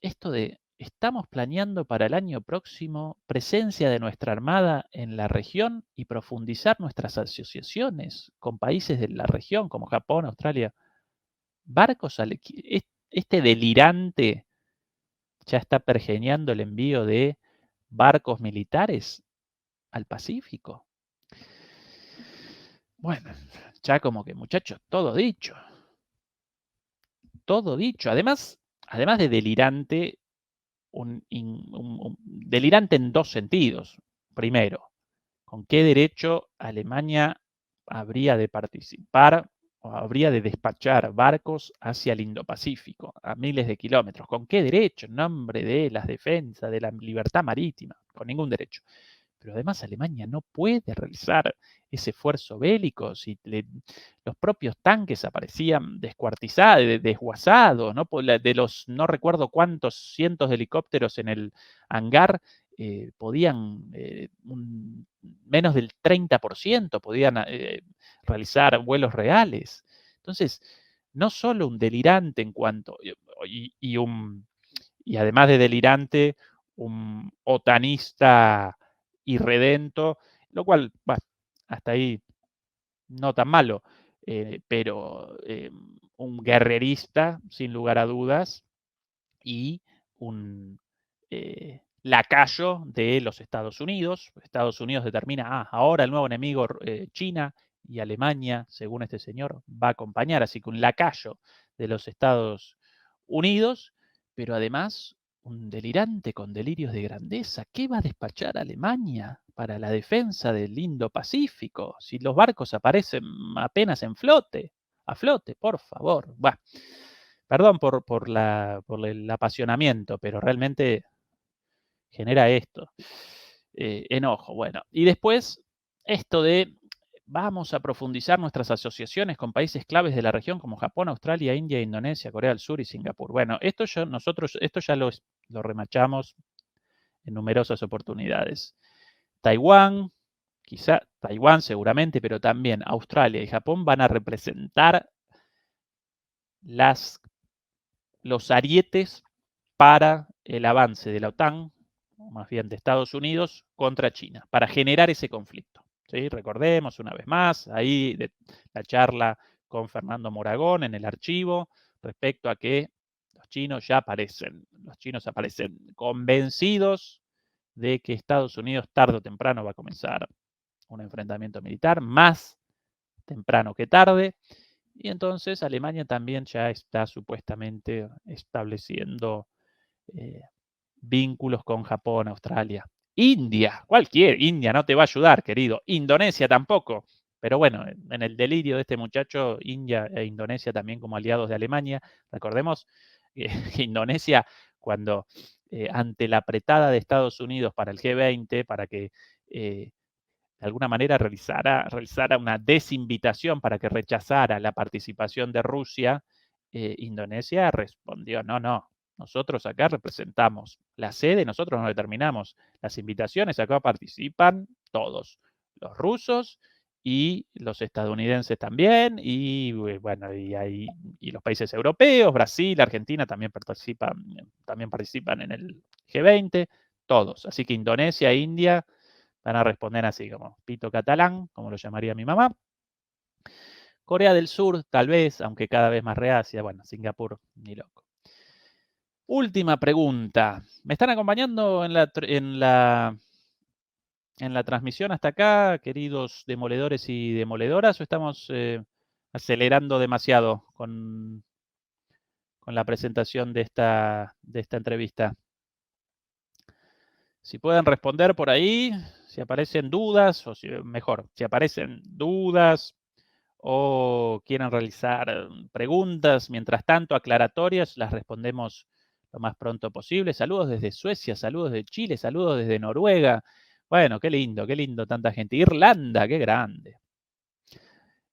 esto de estamos planeando para el año próximo presencia de nuestra Armada en la región y profundizar nuestras asociaciones con países de la región como Japón, Australia. Barcos, este delirante ya está pergeñando el envío de barcos militares al Pacífico. Bueno, ya como que muchachos, todo dicho. Todo dicho. Además de delirante, delirante en dos sentidos. Primero, ¿con qué derecho Alemania habría de participar o habría de despachar barcos hacia el Indo-Pacífico a miles de kilómetros? ¿Con qué derecho? En nombre de las defensas, de la libertad marítima. Con ningún derecho. Pero además Alemania no puede realizar ese esfuerzo bélico si los propios tanques aparecían descuartizados, desguazados, ¿no? De los no recuerdo cuántos cientos de helicópteros en el hangar, podían, menos del 30% podían realizar vuelos reales. Entonces, no solo un delirante en cuanto, y además de delirante, un otanista irredento, lo cual, bueno, hasta ahí no tan malo, pero un guerrerista, sin lugar a dudas, y un lacayo de los Estados Unidos. Estados Unidos determina, ahora el nuevo enemigo, China, y Alemania, según este señor, va a acompañar, así que un lacayo de los Estados Unidos, pero además un delirante con delirios de grandeza. ¿Qué va a despachar Alemania para la defensa del Indo-Pacífico si los barcos aparecen apenas a flote, por favor? Bueno, perdón por el apasionamiento, pero realmente genera esto, enojo. Bueno, y después esto de vamos a profundizar nuestras asociaciones con países claves de la región como Japón, Australia, India, Indonesia, Corea del Sur y Singapur. Bueno, esto ya lo remachamos en numerosas oportunidades. Taiwán, quizá Taiwán seguramente, pero también Australia y Japón van a representar los arietes para el avance de la OTAN, o más bien de Estados Unidos, contra China, para generar ese conflicto. ¿Sí? Recordemos una vez más, ahí de la charla con Fernando Moragón en el archivo respecto a que los chinos aparecen convencidos de que Estados Unidos tarde o temprano va a comenzar un enfrentamiento militar, más temprano que tarde, y entonces Alemania también ya está supuestamente estableciendo vínculos con Japón, Australia. India no te va a ayudar, querido. Indonesia tampoco. Pero bueno, en el delirio de este muchacho, India e Indonesia también como aliados de Alemania. Recordemos que Indonesia, cuando ante la apretada de Estados Unidos para el G20, para que de alguna manera realizara una desinvitación para que rechazara la participación de Rusia, Indonesia respondió, no, nosotros acá representamos la sede, nosotros no determinamos. Las invitaciones acá participan todos, los rusos y los estadounidenses también, y bueno, y los países europeos, Brasil, Argentina también participan en el G20, todos. Así que Indonesia, India van a responder así como pito catalán, como lo llamaría mi mamá. Corea del Sur, tal vez, aunque cada vez más reacia. Bueno, Singapur, ni loco. Última pregunta. ¿Me están acompañando en la transmisión hasta acá, queridos demoledores y demoledoras, o estamos acelerando demasiado con la presentación de esta entrevista? Si pueden responder por ahí, si aparecen dudas, o si aparecen dudas o quieren realizar preguntas, mientras tanto, aclaratorias, las respondemos lo más pronto posible. Saludos desde Suecia, saludos de Chile, saludos desde Noruega. Bueno, qué lindo, tanta gente. Irlanda, qué grande.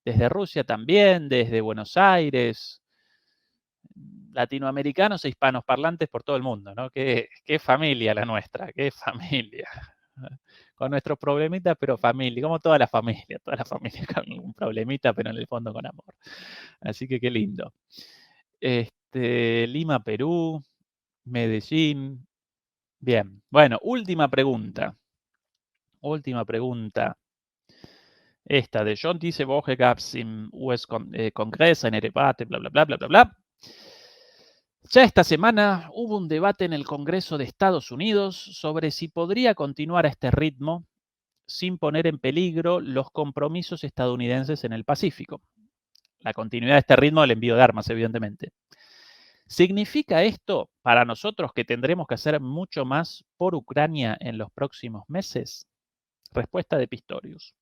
Desde Rusia también, desde Buenos Aires. Latinoamericanos e hispanos parlantes por todo el mundo, ¿no? Qué familia la nuestra, qué familia. Con nuestros problemitas, pero familia, como toda la familia con un problemita, pero en el fondo con amor. Así que qué lindo. Lima, Perú, Medellín. Bien, bueno, última pregunta. Esta de John dice, Woche gab's im US-Kongress eine Debatte, bla, bla, bla, bla, bla, bla. Ya esta semana hubo un debate en el Congreso de Estados Unidos sobre si podría continuar a este ritmo sin poner en peligro los compromisos estadounidenses en el Pacífico. La continuidad de este ritmo del envío de armas, evidentemente. ¿Significa esto para nosotros que tendremos que hacer mucho más por Ucrania en los próximos meses? Respuesta de Pistorius.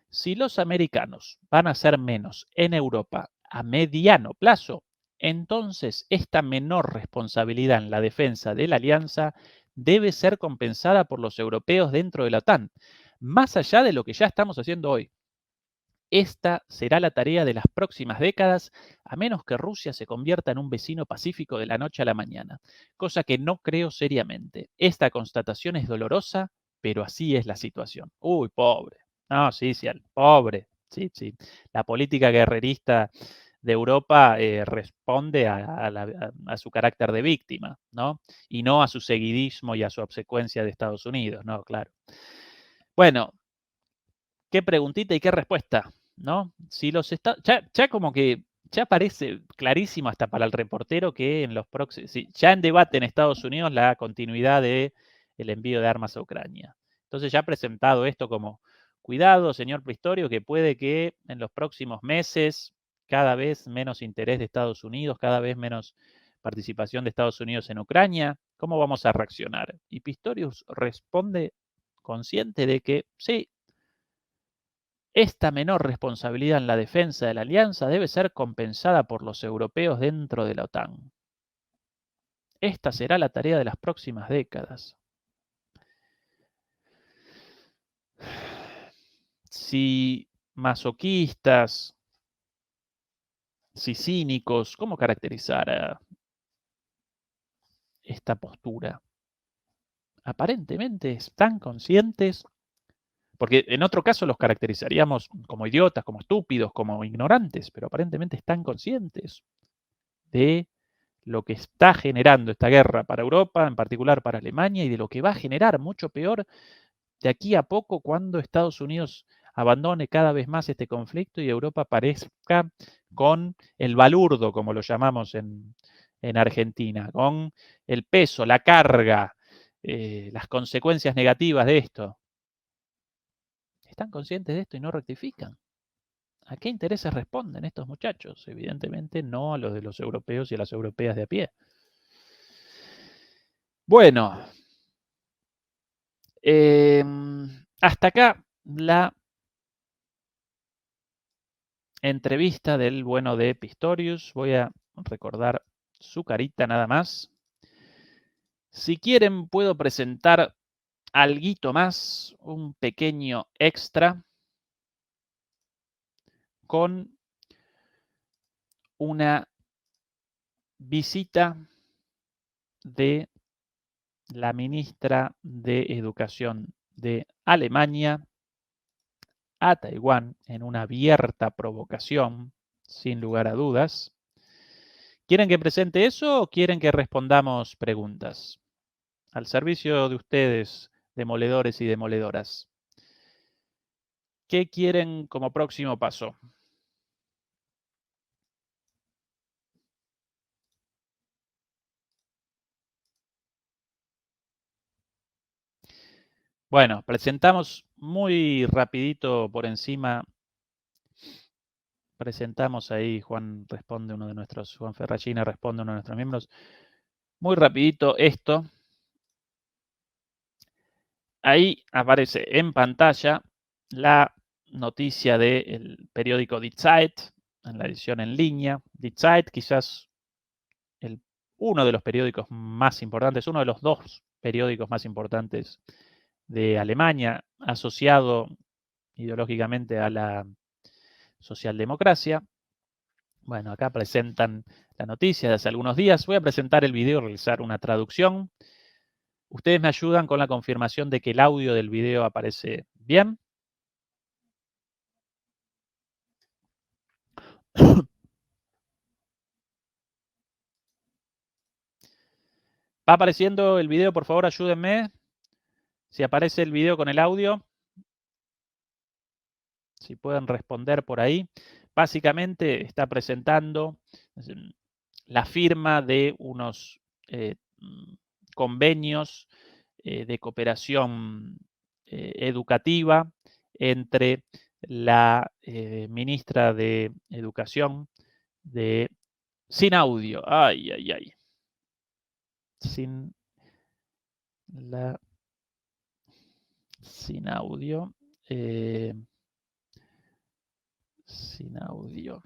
Si los americanos van a hacer menos en Europa a mediano plazo, entonces esta menor responsabilidad en la defensa de la alianza debe ser compensada por los europeos dentro de la OTAN, más allá de lo que ya estamos haciendo hoy. Esta será la tarea de las próximas décadas, a menos que Rusia se convierta en un vecino pacífico de la noche a la mañana, cosa que no creo seriamente. Esta constatación es dolorosa, pero así es la situación. Uy, pobre. No, sí, pobre. Sí. La política guerrerista de Europa responde a su carácter de víctima, ¿no? Y no a su seguidismo y a su obsecuencia de Estados Unidos, ¿no? Claro. Bueno, qué preguntita y qué respuesta, ¿no? Si los ya como que ya parece clarísimo hasta para el reportero que en los próximos, ya en debate en Estados Unidos la continuidad del envío de armas a Ucrania. Entonces ya ha presentado esto como, cuidado, señor Pistorio, que puede que en los próximos meses cada vez menos interés de Estados Unidos, cada vez menos participación de Estados Unidos en Ucrania. ¿Cómo vamos a reaccionar? Y Pistorius responde consciente de que sí, esta menor responsabilidad en la defensa de la alianza debe ser compensada por los europeos dentro de la OTAN. Esta será la tarea de las próximas décadas. Si masoquistas, si cínicos, ¿cómo caracterizar esta postura? Aparentemente están conscientes, porque en otro caso los caracterizaríamos como idiotas, como estúpidos, como ignorantes, pero aparentemente están conscientes de lo que está generando esta guerra para Europa, en particular para Alemania, y de lo que va a generar, mucho peor, de aquí a poco cuando Estados Unidos abandone cada vez más este conflicto y Europa aparezca con el balurdo, como lo llamamos en Argentina, con el peso, la carga, las consecuencias negativas de esto. ¿Están conscientes de esto y no rectifican? ¿A qué intereses responden estos muchachos? Evidentemente no a los de los europeos y a las europeas de a pie. Bueno, hasta acá la entrevista del bueno de Pistorius. Voy a recordar su carita nada más. Si quieren puedo presentar alguito más, un pequeño extra con una visita de la ministra de Educación de Alemania a Taiwán en una abierta provocación, sin lugar a dudas. ¿Quieren que presente eso o quieren que respondamos preguntas? Al servicio de ustedes, demoledores y demoledoras. ¿Qué quieren como próximo paso? Bueno, presentamos muy rapidito por encima. Presentamos ahí, Juan Ferragina responde uno de nuestros miembros. Muy rapidito esto. Ahí aparece en pantalla la noticia del periódico Die Zeit, en la edición en línea. Die Zeit, quizás uno de los periódicos más importantes, uno de los dos periódicos más importantes de Alemania, asociado ideológicamente a la socialdemocracia. Bueno, acá presentan la noticia de hace algunos días. Voy a presentar el video, realizar una traducción. Ustedes me ayudan con la confirmación de que el audio del video aparece bien. ¿Va apareciendo el video? Por favor, ayúdenme. Si aparece el video con el audio. Si pueden responder por ahí. Básicamente está presentando la firma de unos convenios de cooperación educativa entre la ministra de Educación sin audio. Ay, ay, ay. Sin audio. Sin audio.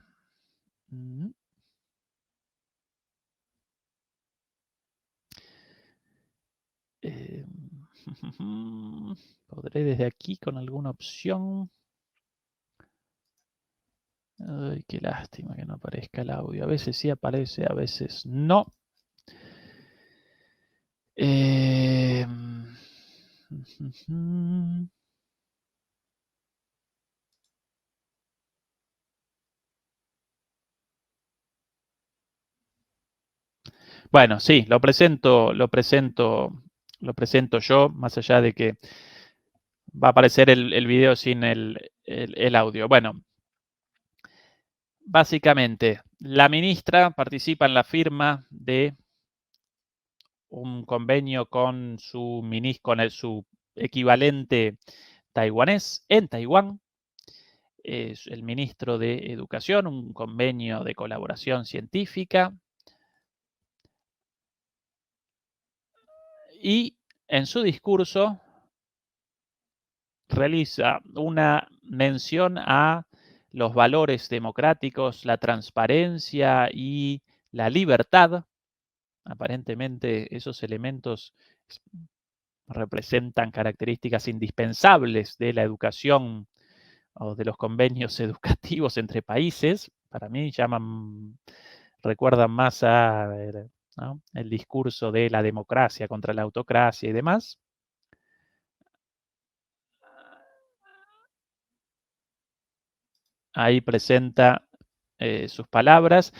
Podré desde aquí con alguna opción. Ay, qué lástima que no aparezca el audio. A veces sí aparece, a veces no. Bueno, sí, lo presento yo, más allá de que va a aparecer el video sin el audio. Bueno, básicamente, la ministra participa en la firma de un convenio con su equivalente taiwanés en Taiwán. Es el ministro de Educación, un convenio de colaboración científica. Y en su discurso realiza una mención a los valores democráticos, la transparencia y la libertad. Aparentemente esos elementos representan características indispensables de la educación o de los convenios educativos entre países. Para mí recuerdan más a el discurso de la democracia contra la autocracia y demás. Ahí presenta sus palabras.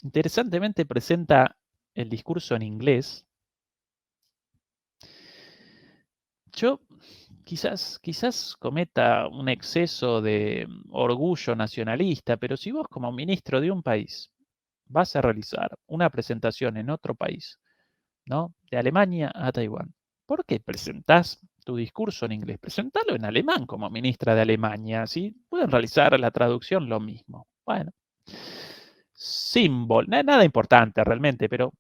Interesantemente presenta el discurso en inglés. Yo quizás cometa un exceso de orgullo nacionalista, pero si vos como ministro de un país vas a realizar una presentación en otro país, ¿no? De Alemania a Taiwán, ¿por qué presentás tu discurso en inglés? Presentalo en alemán como ministra de Alemania, ¿sí? Pueden realizar la traducción lo mismo. Bueno, símbolo, nada importante realmente, pero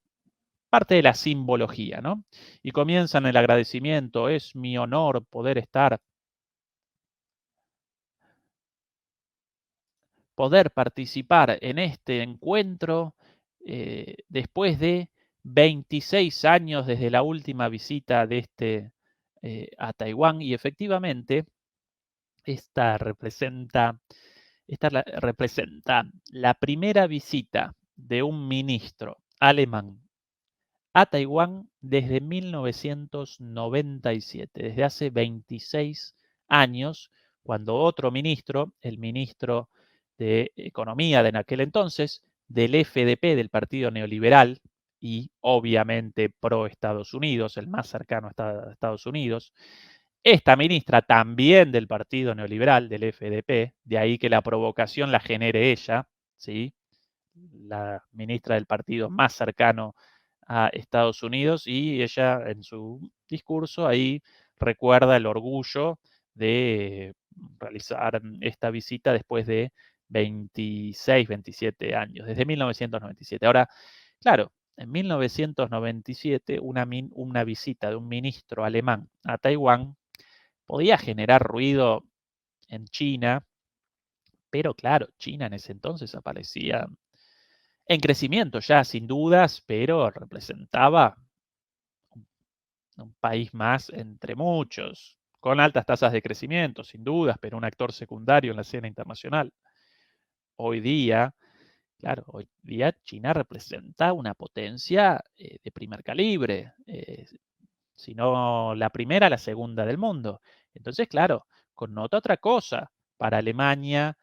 parte de la simbología, ¿no? Y comienzan el agradecimiento, es mi honor poder participar en este encuentro después de 26 años desde la última visita de a Taiwán, y efectivamente esta representa la primera visita de un ministro alemán a Taiwán desde 1997, desde hace 26 años, cuando otro ministro, el ministro de Economía de en aquel entonces, del FDP, del Partido Neoliberal, y obviamente pro Estados Unidos, el más cercano a Estados Unidos, esta ministra también del Partido Neoliberal, del FDP, de ahí que la provocación la genere ella, ¿sí? La ministra del partido más cercano a Estados Unidos, y ella en su discurso ahí recuerda el orgullo de realizar esta visita después de 26, 27 años, desde 1997. Ahora, claro, en 1997 una visita de un ministro alemán a Taiwán podía generar ruido en China, pero claro, China en ese entonces aparecía en crecimiento ya, sin dudas, pero representaba un país más entre muchos, con altas tasas de crecimiento, sin dudas, pero un actor secundario en la escena internacional. Hoy día, claro, hoy día China representa una potencia de primer calibre, si no la primera, la segunda del mundo. Entonces, claro, connota otra cosa para Alemania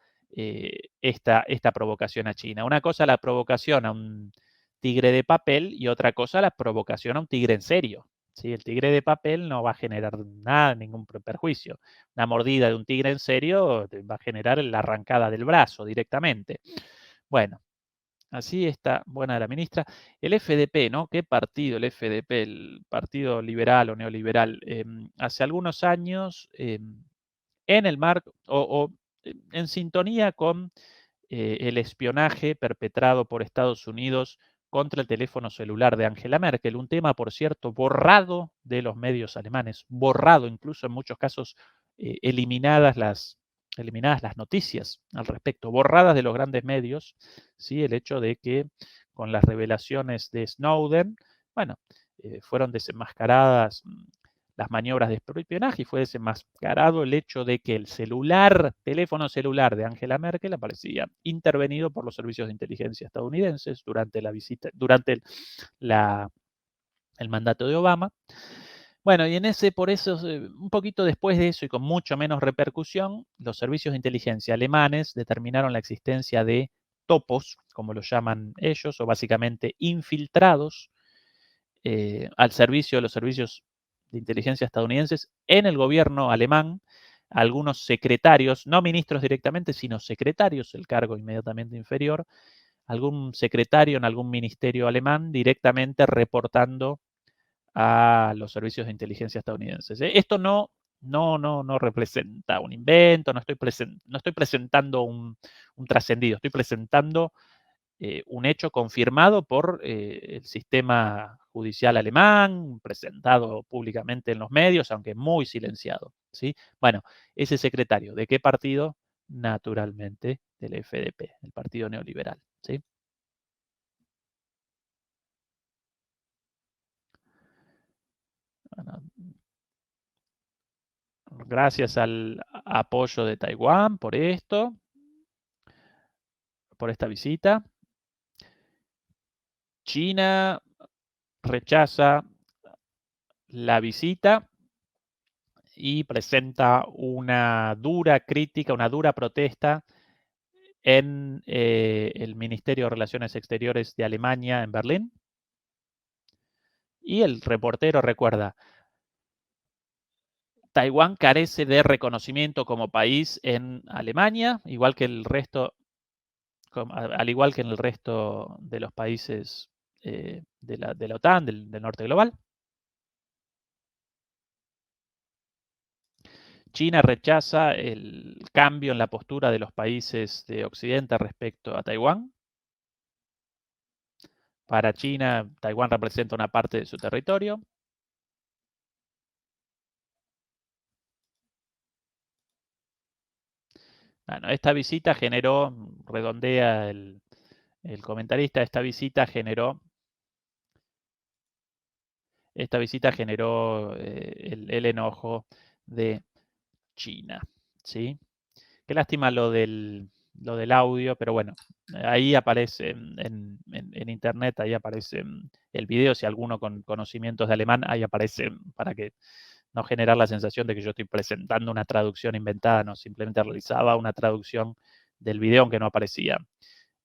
esta provocación a China. Una cosa la provocación a un tigre de papel y otra cosa la provocación a un tigre en serio. ¿Sí? El tigre de papel no va a generar nada, ningún perjuicio. Una mordida de un tigre en serio va a generar la arrancada del brazo directamente. Bueno, así está buena la ministra. El FDP, ¿no? ¿Qué partido? El FDP, el Partido Liberal o Neoliberal. Hace algunos años, en el marco o en sintonía con el espionaje perpetrado por Estados Unidos contra el teléfono celular de Angela Merkel, un tema, por cierto, borrado de los medios alemanes, borrado, incluso en muchos casos eliminadas las noticias al respecto, borradas de los grandes medios, ¿sí? El hecho de que con las revelaciones de Snowden, bueno, fueron desenmascaradas las maniobras de espionaje y fue desenmascarado el hecho de que el teléfono celular de Angela Merkel aparecía intervenido por los servicios de inteligencia estadounidenses durante la visita, durante el mandato de Obama. Bueno, y por eso, un poquito después de eso y con mucho menos repercusión, los servicios de inteligencia alemanes determinaron la existencia de topos, como lo llaman ellos, o básicamente infiltrados al servicio de los servicios de inteligencia estadounidenses en el gobierno alemán, algunos secretarios, no ministros directamente, sino secretarios, el cargo inmediatamente inferior, algún secretario en algún ministerio alemán directamente reportando a los servicios de inteligencia estadounidenses. Esto no representa un invento, no estoy presentando un trascendido, estoy presentando un hecho confirmado por el sistema judicial alemán, presentado públicamente en los medios, aunque muy silenciado, ¿sí? Bueno, ese secretario, ¿de qué partido? Naturalmente del FDP, el Partido Neoliberal, ¿sí? Bueno, gracias al apoyo de Taiwán por esto, por esta visita. China rechaza la visita y presenta una dura crítica, una dura protesta en el Ministerio de Relaciones Exteriores de Alemania en Berlín. Y el reportero recuerda, Taiwán carece de reconocimiento como país en Alemania, igual que el resto, al igual que en el resto de los países de la OTAN, del norte global. China rechaza el cambio en la postura de los países de Occidente respecto a Taiwán. Para China, Taiwán representa una parte de su territorio. Bueno, esta visita generó, redondea el comentarista, esta visita generó el enojo de China, ¿sí? Qué lástima lo del audio, pero bueno, ahí aparece en internet, ahí aparece el video, si alguno con conocimientos de alemán, ahí aparece para que no generar la sensación de que yo estoy presentando una traducción inventada, no, simplemente realizaba una traducción del video aunque no aparecía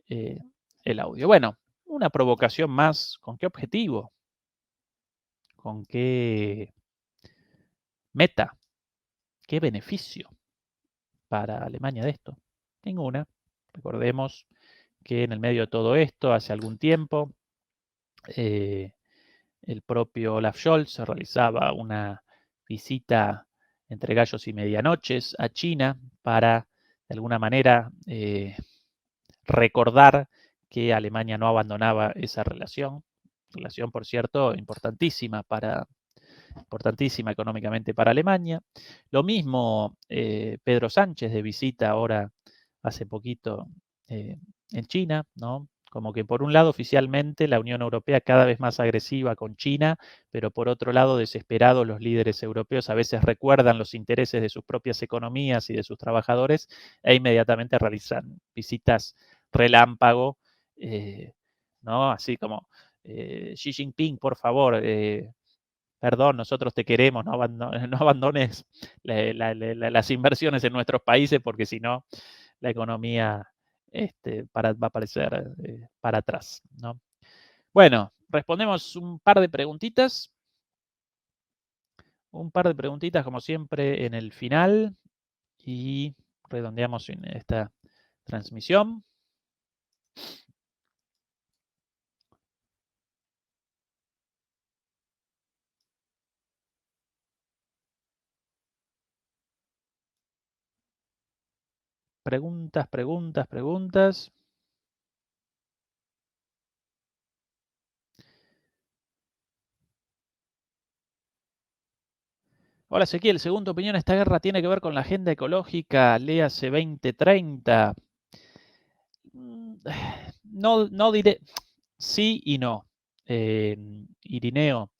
el audio. Bueno, una provocación más, ¿con qué objetivo? ¿Con qué meta? ¿Qué beneficio para Alemania de esto? Ninguna. Recordemos que en el medio de todo esto, hace algún tiempo, el propio Olaf Scholz realizaba una visita entre gallos y medianoches a China para, de alguna manera, recordar que Alemania no abandonaba esa relación, por cierto, importantísima económicamente para Alemania. Lo mismo Pedro Sánchez de visita ahora hace poquito en China, ¿no? Como que por un lado oficialmente la Unión Europea cada vez más agresiva con China, pero por otro lado desesperados los líderes europeos a veces recuerdan los intereses de sus propias economías y de sus trabajadores e inmediatamente realizan visitas relámpago, ¿no? Así como Xi Jinping, por favor, perdón, nosotros te queremos, no abandones las inversiones en nuestros países porque si no, la economía va a aparecer para atrás, ¿no? Bueno, respondemos un par de preguntitas. Un par de preguntitas, como siempre, en el final y redondeamos en esta transmisión. Preguntas, preguntas, preguntas. Hola Ezequiel, según tu opinión, ¿esta guerra tiene que ver con la agenda ecológica, léase 2030? No diré sí y no. Irineo,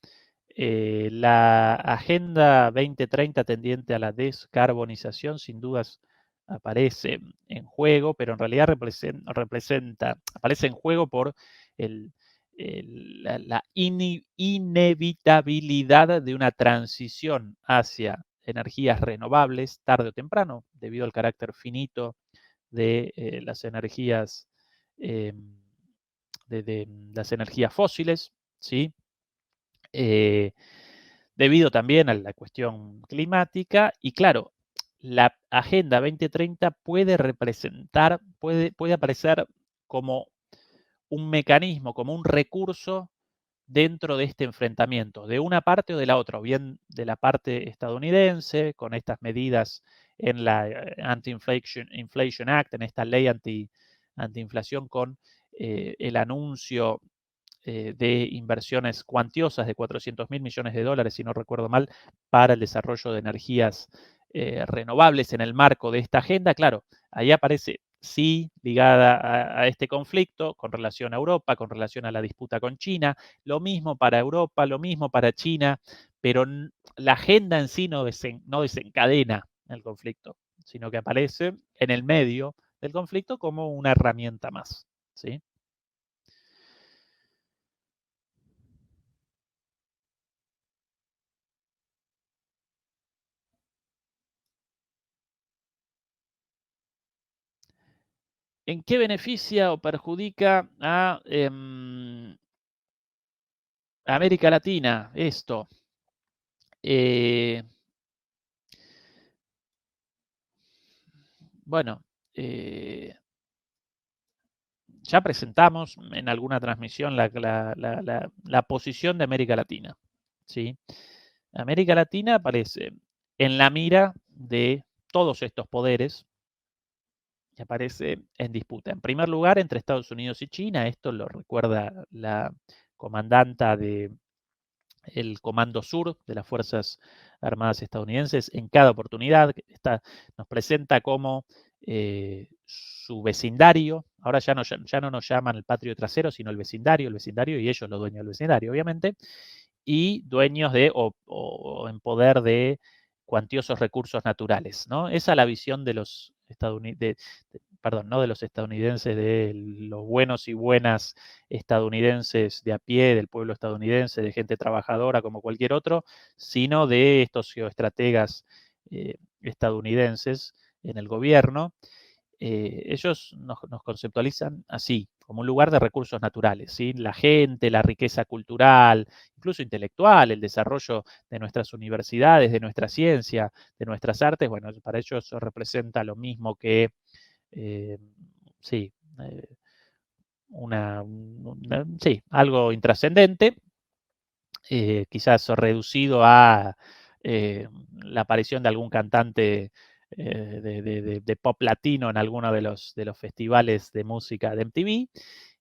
la Agenda 2030 tendiente a la descarbonización sin dudas aparece en juego, pero en realidad aparece en juego por la inevitabilidad de una transición hacia energías renovables tarde o temprano, debido al carácter finito de las energías de las energías fósiles, ¿sí? Debido también a la cuestión climática y claro, la Agenda 2030 puede representar, puede aparecer como un mecanismo, como un recurso dentro de este enfrentamiento, de una parte o de la otra, o bien de la parte estadounidense, con estas medidas en la Anti-Inflation Act, en esta ley antiinflación, con el anuncio de inversiones cuantiosas de 400.000 millones de dólares, si no recuerdo mal, para el desarrollo de energías renovables en el marco de esta agenda. Claro, ahí aparece sí ligada a este conflicto con relación a Europa, con relación a la disputa con China, lo mismo para Europa, lo mismo para China, pero la agenda en sí no desencadena el conflicto, sino que aparece en el medio del conflicto como una herramienta más, ¿sí? ¿En qué beneficia o perjudica a América Latina esto? bueno, ya presentamos en alguna transmisión la posición de América Latina, ¿sí? América Latina aparece en la mira de todos estos poderes y aparece en disputa. En primer lugar, entre Estados Unidos y China, esto lo recuerda la comandanta del Comando Sur de las Fuerzas Armadas estadounidenses en cada oportunidad. Nos presenta como su vecindario, ahora ya no nos llaman el patrio trasero, sino el vecindario y ellos los dueños del vecindario, obviamente, y dueños de o en poder de cuantiosos recursos naturales, ¿no? Esa es la visión de los estadounidenses, perdón, no de los estadounidenses, de los buenos y buenas estadounidenses de a pie, del pueblo estadounidense, de gente trabajadora como cualquier otro, sino de estos geoestrategas estadounidenses en el gobierno. Ellos nos conceptualizan así, como un lugar de recursos naturales, ¿sí? La gente, la riqueza cultural, incluso intelectual, el desarrollo de nuestras universidades, de nuestra ciencia, de nuestras artes, bueno, para ellos eso representa lo mismo que, sí, sí, algo intrascendente, quizás reducido a la aparición de algún cantante de pop latino en alguno de los festivales de música de MTV,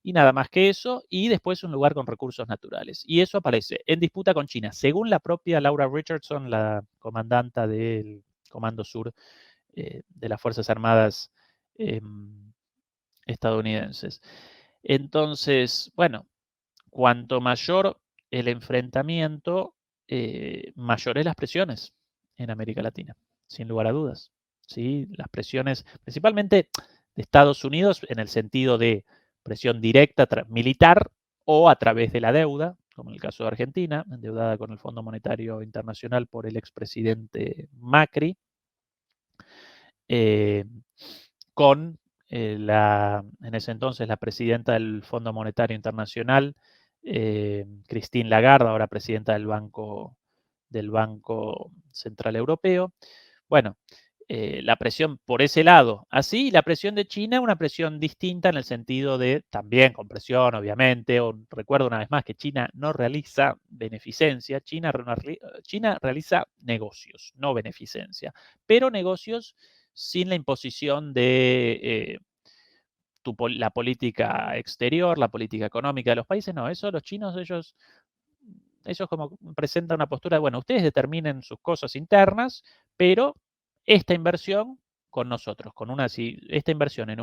y nada más que eso, y después un lugar con recursos naturales. Y eso aparece en disputa con China. Según la propia Laura Richardson, la comandanta del Comando Sur de las Fuerzas Armadas estadounidenses. Entonces, bueno, cuanto mayor el enfrentamiento, mayores las presiones en América Latina, sin lugar a dudas. ¿Sí? Las presiones, principalmente de Estados Unidos, en el sentido de presión directa militar o a través de la deuda, como en el caso de Argentina, endeudada con el Fondo Monetario Internacional por el expresidente Macri, con en ese entonces la presidenta del Fondo Monetario Internacional, Christine Lagarde, ahora presidenta del Banco Central Europeo. Bueno, la presión por ese lado, así, la presión de China, una presión distinta en el sentido de, también con presión, obviamente, recuerdo una vez más que China no realiza beneficencia, China realiza negocios, no beneficencia, pero negocios sin la imposición de la política exterior, la política económica de los países, no, eso los chinos, ellos como presentan una postura de, bueno, ustedes determinen sus cosas internas, pero esta inversión con nosotros, esta inversión en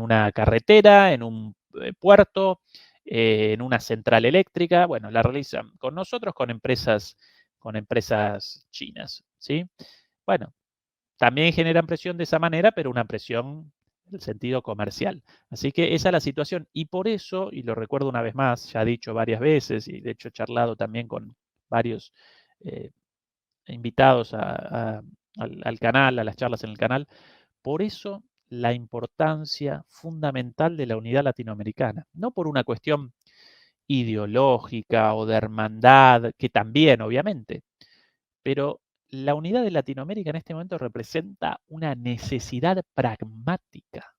una carretera, en un puerto, en una central eléctrica, bueno, la realizan con nosotros, con empresas chinas, ¿sí? Bueno, también generan presión de esa manera, pero una presión en el sentido comercial. Así que esa es la situación. Y por eso, y lo recuerdo una vez más, ya he dicho varias veces, y de hecho he charlado también con varios invitados al canal, a las charlas en el canal, por eso la importancia fundamental de la unidad latinoamericana. No por una cuestión ideológica o de hermandad, que también, obviamente, pero la unidad de Latinoamérica en este momento representa una necesidad pragmática,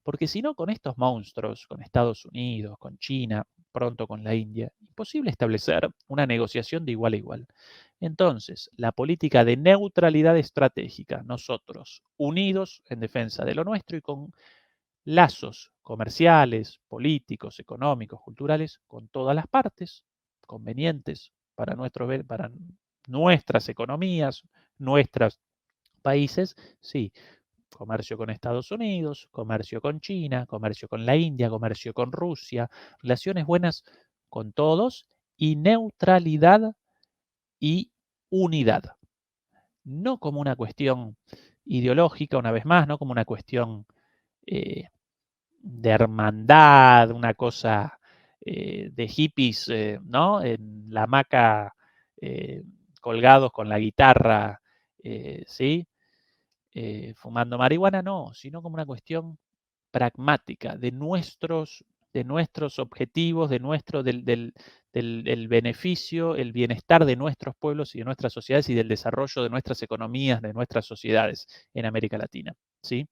porque si no, con estos monstruos, con Estados Unidos, con China, pronto con la India, imposible establecer una negociación de igual a igual. Entonces, la política de neutralidad estratégica, nosotros unidos en defensa de lo nuestro y con lazos comerciales, políticos, económicos, culturales, con todas las partes convenientes para nuestras economías, nuestros países, sí, comercio con Estados Unidos, comercio con China, comercio con la India, comercio con Rusia, relaciones buenas con todos y neutralidad y unidad. No como una cuestión ideológica, una vez más, no como una cuestión de hermandad, una cosa de hippies, ¿no? En la hamaca, colgados con la guitarra, ¿sí? Fumando marihuana, no, sino como una cuestión pragmática de nuestros de nuestros objetivos, del beneficio, el bienestar de nuestros pueblos y de nuestras sociedades y del desarrollo de nuestras economías, de nuestras sociedades en América Latina, ¿sí?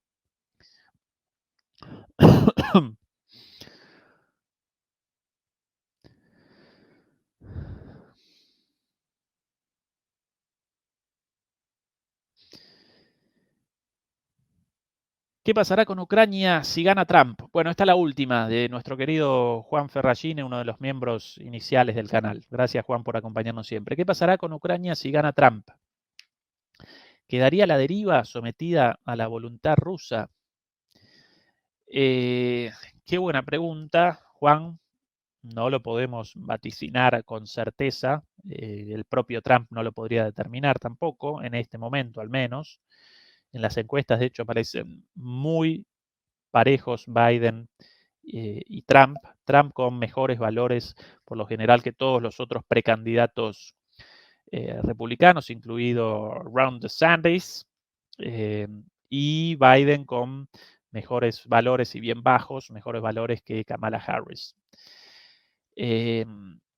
¿Qué pasará con Ucrania si gana Trump? Bueno, esta es la última de nuestro querido Juan Ferragine, uno de los miembros iniciales del canal. Gracias, Juan, por acompañarnos siempre. ¿Qué pasará con Ucrania si gana Trump? ¿Quedaría a la deriva, sometida a la voluntad rusa? Qué buena pregunta, Juan. No lo podemos vaticinar con certeza. El propio Trump no lo podría determinar tampoco, en este momento al menos. En las encuestas, de hecho, parecen muy parejos Biden y Trump. Trump con mejores valores, por lo general, que todos los otros precandidatos republicanos, incluido Ron DeSantis, y Biden con mejores valores, y bien bajos, mejores valores que Kamala Harris.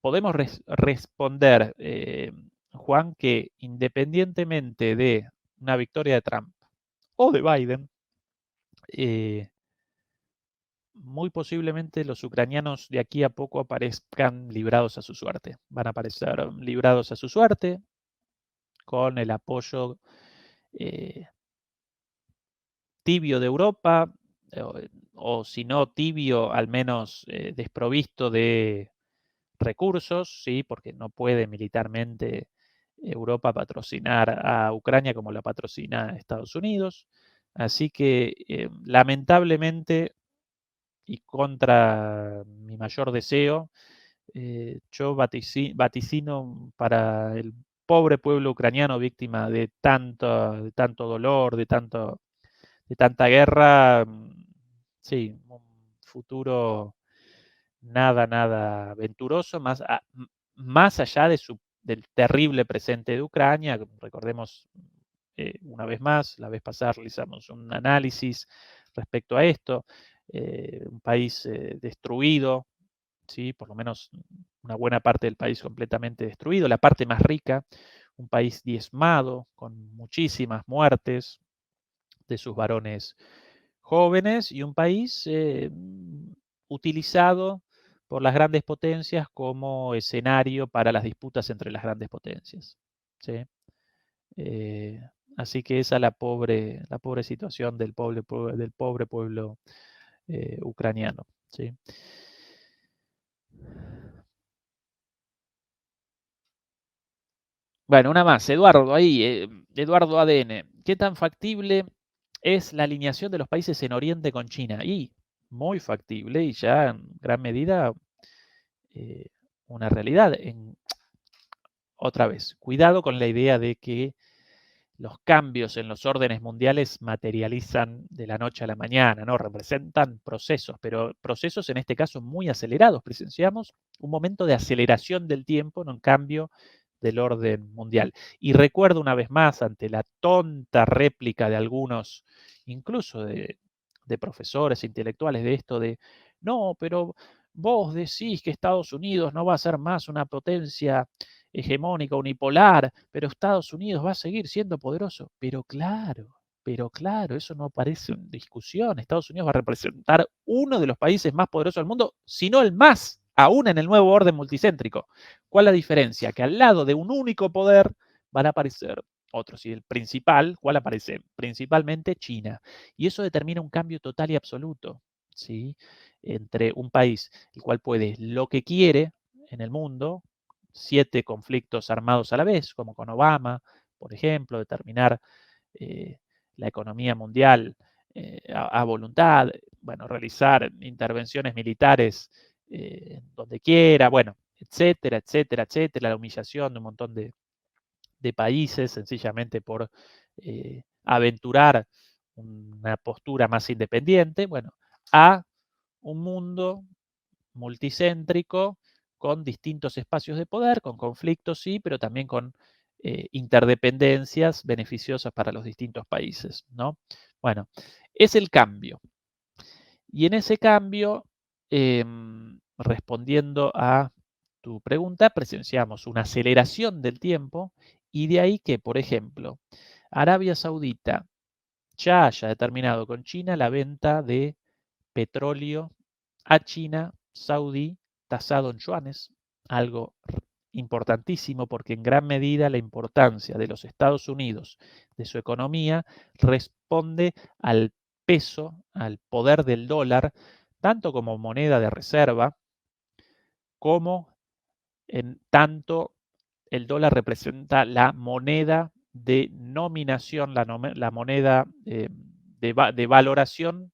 Podemos responder, Juan, que independientemente de una victoria de Trump o de Biden, muy posiblemente los ucranianos de aquí a poco aparezcan librados a su suerte. Van a aparecer librados a su suerte con el apoyo tibio de Europa, o si no tibio, al menos desprovisto de recursos, ¿sí? Porque no puede militarmente Europa patrocinar a Ucrania como la patrocina Estados Unidos. Así que lamentablemente y contra mi mayor deseo, yo vaticino para el pobre pueblo ucraniano víctima de tanto dolor, de tanta guerra, sí, un futuro nada venturoso, más allá del terrible presente de Ucrania. Recordemos, una vez más, la vez pasada realizamos un análisis respecto a esto, un país destruido, ¿sí? Por lo menos una buena parte del país completamente destruido, la parte más rica, un país diezmado, con muchísimas muertes de sus varones jóvenes, y un país utilizado por las grandes potencias como escenario para las disputas entre las grandes potencias, ¿sí? Así que esa es la pobre situación del pobre pueblo ucraniano, ¿sí? Bueno, una más, Eduardo, ahí, Eduardo ADN. ¿Qué tan factible es la alineación de los países en Oriente con China? Y muy factible, y ya en gran medida una realidad. Otra vez, cuidado con la idea de que los cambios en los órdenes mundiales materializan de la noche a la mañana, ¿no? Representan procesos, pero procesos en este caso muy acelerados. Presenciamos un momento de aceleración del tiempo, no un cambio del orden mundial. Y recuerdo una vez más, ante la tonta réplica de algunos, incluso de profesores intelectuales, de esto de, no, pero vos decís que Estados Unidos no va a ser más una potencia hegemónica, unipolar, pero Estados Unidos va a seguir siendo poderoso. Pero claro, eso no aparece en discusión. Estados Unidos va a representar uno de los países más poderosos del mundo, si no el más, aún en el nuevo orden multicéntrico. ¿Cuál es la diferencia? Que al lado de un único poder van a aparecer otros. Y el principal, ¿cuál aparece? Principalmente China. Y eso determina un cambio total y absoluto, ¿sí? Entre un país el cual puede lo que quiere en el mundo, 7 conflictos armados a la vez, como con Obama, por ejemplo, determinar la economía mundial a voluntad, bueno, realizar intervenciones militares donde quiera, bueno, etcétera, la humillación de un montón de países sencillamente por aventurar una postura más independiente, bueno, a un mundo multicéntrico con distintos espacios de poder, con conflictos, sí, pero también con interdependencias beneficiosas para los distintos países, ¿no? Bueno, es el cambio. Y en ese cambio, respondiendo a tu pregunta, presenciamos una aceleración del tiempo y de ahí que, por ejemplo, Arabia Saudita ya haya determinado con China la venta de petróleo a China saudí tasado en yuanes, algo importantísimo porque en gran medida la importancia de los Estados Unidos, de su economía, responde al peso, al poder del dólar, tanto como moneda de reserva, como en tanto el dólar representa la moneda de nominación, la moneda de valoración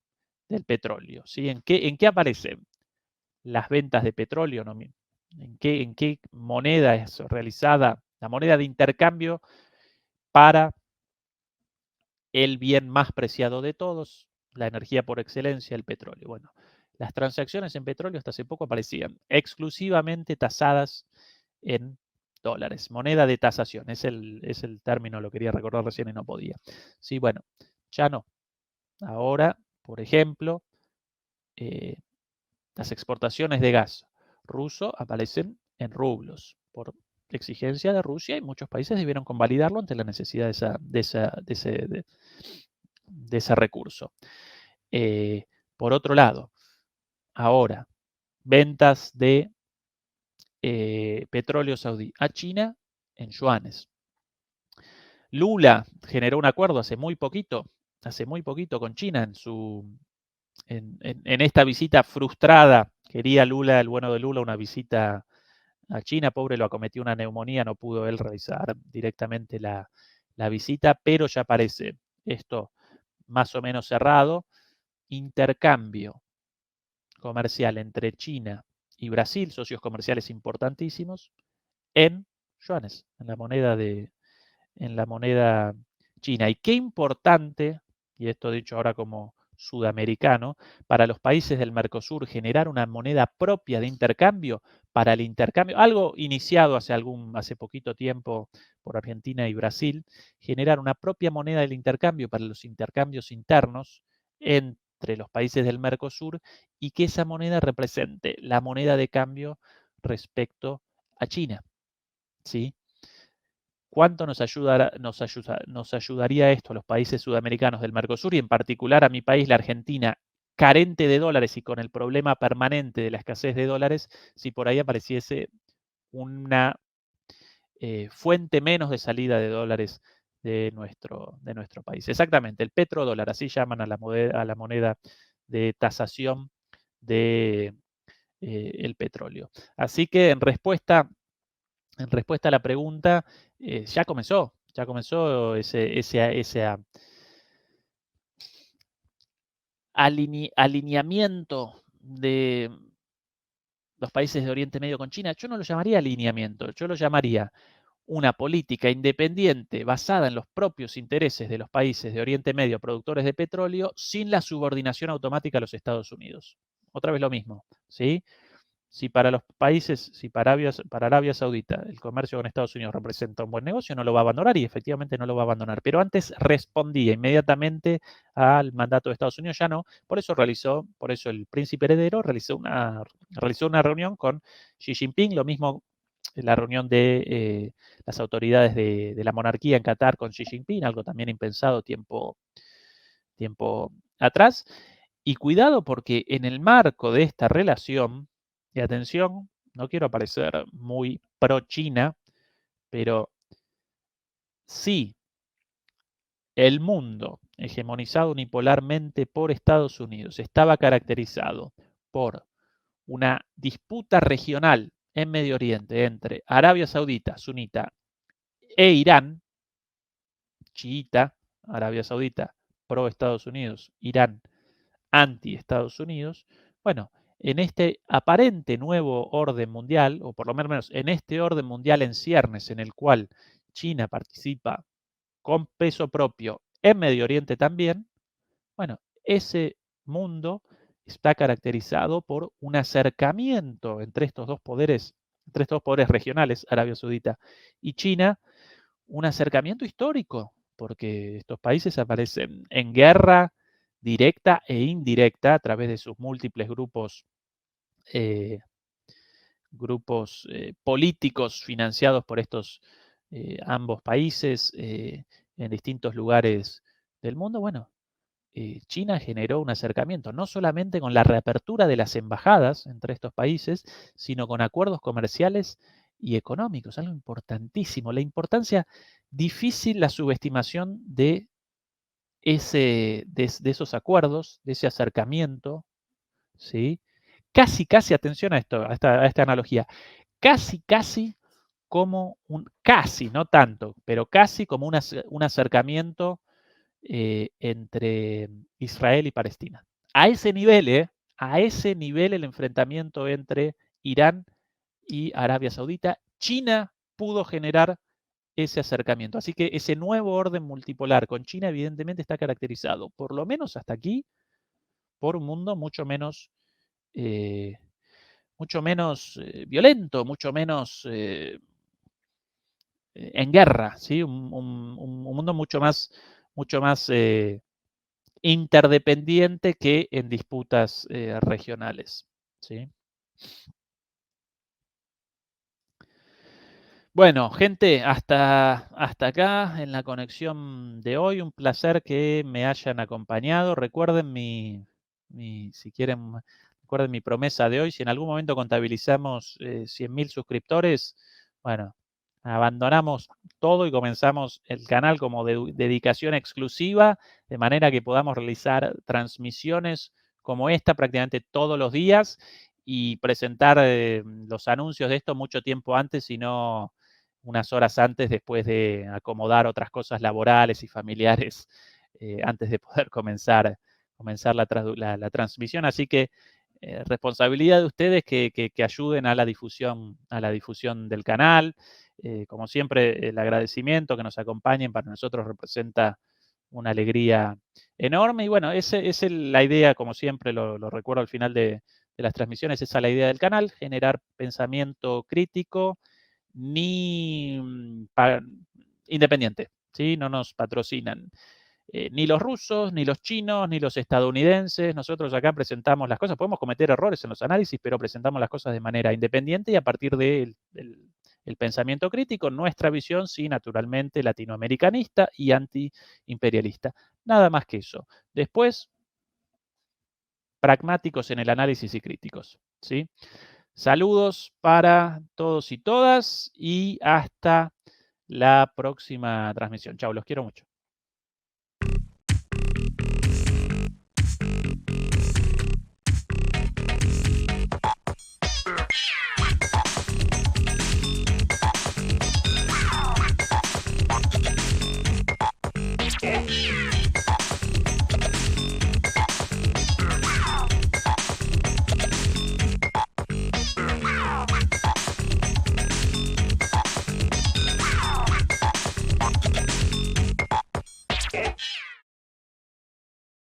del petróleo. ¿Sí? ¿En qué aparecen las ventas de petróleo? ¿En qué moneda es realizada la moneda de intercambio para el bien más preciado de todos, la energía por excelencia, el petróleo? Bueno, las transacciones en petróleo hasta hace poco aparecían exclusivamente tasadas en dólares, moneda de tasación, es el término, lo quería recordar recién y no podía. Sí, bueno, ya no. Ahora, por ejemplo, las exportaciones de gas ruso aparecen en rublos por exigencia de Rusia y muchos países debieron convalidarlo ante la necesidad de ese recurso. Por otro lado, ahora, ventas de petróleo saudí a China en yuanes. Lula generó un acuerdo hace muy poquito con China en esta visita frustrada. Quería Lula, el bueno de Lula, una visita a China. Pobre, lo acometió una neumonía, no pudo él realizar directamente la visita, pero ya parece esto más o menos cerrado. Intercambio comercial entre China y Brasil, socios comerciales importantísimos, en yuanes, en la moneda china. Y qué importante, y esto dicho ahora como sudamericano, para los países del Mercosur generar una moneda propia de intercambio para el intercambio, algo iniciado hace poquito tiempo por Argentina y Brasil, generar una propia moneda del intercambio para los intercambios internos entre los países del Mercosur y que esa moneda represente la moneda de cambio respecto a China. ¿Sí? ¿Cuánto nos ayudaría esto a los países sudamericanos del Mercosur y en particular a mi país, la Argentina, carente de dólares y con el problema permanente de la escasez de dólares, si por ahí apareciese una fuente menos de salida de dólares de nuestro país? Exactamente, el petrodólar, así llaman a la moneda de tasación de el petróleo. Así que en respuesta a la pregunta, ya comenzó ese alineamiento de los países de Oriente Medio con China. Yo no lo llamaría alineamiento, yo lo llamaría una política independiente basada en los propios intereses de los países de Oriente Medio productores de petróleo sin la subordinación automática a los Estados Unidos. Otra vez lo mismo, ¿sí? Si para los países, si para Arabia Saudita el comercio con Estados Unidos representa un buen negocio, no lo va a abandonar y efectivamente no lo va a abandonar. Pero antes respondía inmediatamente al mandato de Estados Unidos, ya no. Por eso el príncipe heredero realizó una reunión con Xi Jinping, lo mismo la reunión de las autoridades de la monarquía en Qatar con Xi Jinping, algo también impensado tiempo atrás. Y cuidado porque en el marco de esta relación, y atención, no quiero parecer muy pro China, pero sí, el mundo hegemonizado unipolarmente por Estados Unidos estaba caracterizado por una disputa regional en Medio Oriente entre Arabia Saudita, sunita, e Irán, chiita, Arabia Saudita, pro Estados Unidos, Irán, anti Estados Unidos. Bueno, en este aparente nuevo orden mundial, o por lo menos en este orden mundial en ciernes, en el cual China participa con peso propio en Medio Oriente también, bueno, ese mundo está caracterizado por un acercamiento entre estos dos poderes regionales, Arabia Saudita y China, un acercamiento histórico, porque estos países aparecen en guerra directa e indirecta a través de sus múltiples grupos grupos políticos financiados por estos ambos países en distintos lugares del mundo, bueno, China generó un acercamiento, no solamente con la reapertura de las embajadas entre estos países, sino con acuerdos comerciales y económicos, algo importantísimo. La importancia difícil, la subestimación de esos acuerdos, de ese acercamiento, ¿sí? Casi, atención a esto, a esta analogía, casi como casi, no tanto, pero casi como un acercamiento entre Israel y Palestina. A ese nivel el enfrentamiento entre Irán y Arabia Saudita, China pudo generar ese acercamiento. Así que ese nuevo orden multipolar con China evidentemente está caracterizado, por lo menos hasta aquí, por un mundo mucho menos violento, mucho menos en guerra, ¿sí? Un mundo mucho más interdependiente que en disputas regionales, ¿sí? Bueno, gente, hasta acá en la conexión de hoy. Un placer que me hayan acompañado. Recuerden si quieren, recuerden mi promesa de hoy. Si en algún momento contabilizamos 100.000 suscriptores, bueno, abandonamos todo y comenzamos el canal como dedicación exclusiva, de manera que podamos realizar transmisiones como esta prácticamente todos los días y presentar los anuncios de esto mucho tiempo antes y no unas horas antes, después de acomodar otras cosas laborales y familiares antes de poder comenzar la transmisión. Así que responsabilidad de ustedes que ayuden a la difusión del canal. Como siempre, el agradecimiento, que nos acompañen, para nosotros representa una alegría enorme. Y bueno, esa es la idea, como siempre lo recuerdo al final de las transmisiones, esa es la idea del canal: generar pensamiento crítico, independiente, ¿sí? No nos patrocinan ni los rusos, ni los chinos, ni los estadounidenses. Nosotros acá presentamos las cosas, podemos cometer errores en los análisis, pero presentamos las cosas de manera independiente y a partir del pensamiento crítico, nuestra visión, sí, naturalmente latinoamericanista y antiimperialista. Nada más que eso. Después, pragmáticos en el análisis y críticos, ¿sí? Saludos para todos y todas y hasta la próxima transmisión. Chao, los quiero mucho.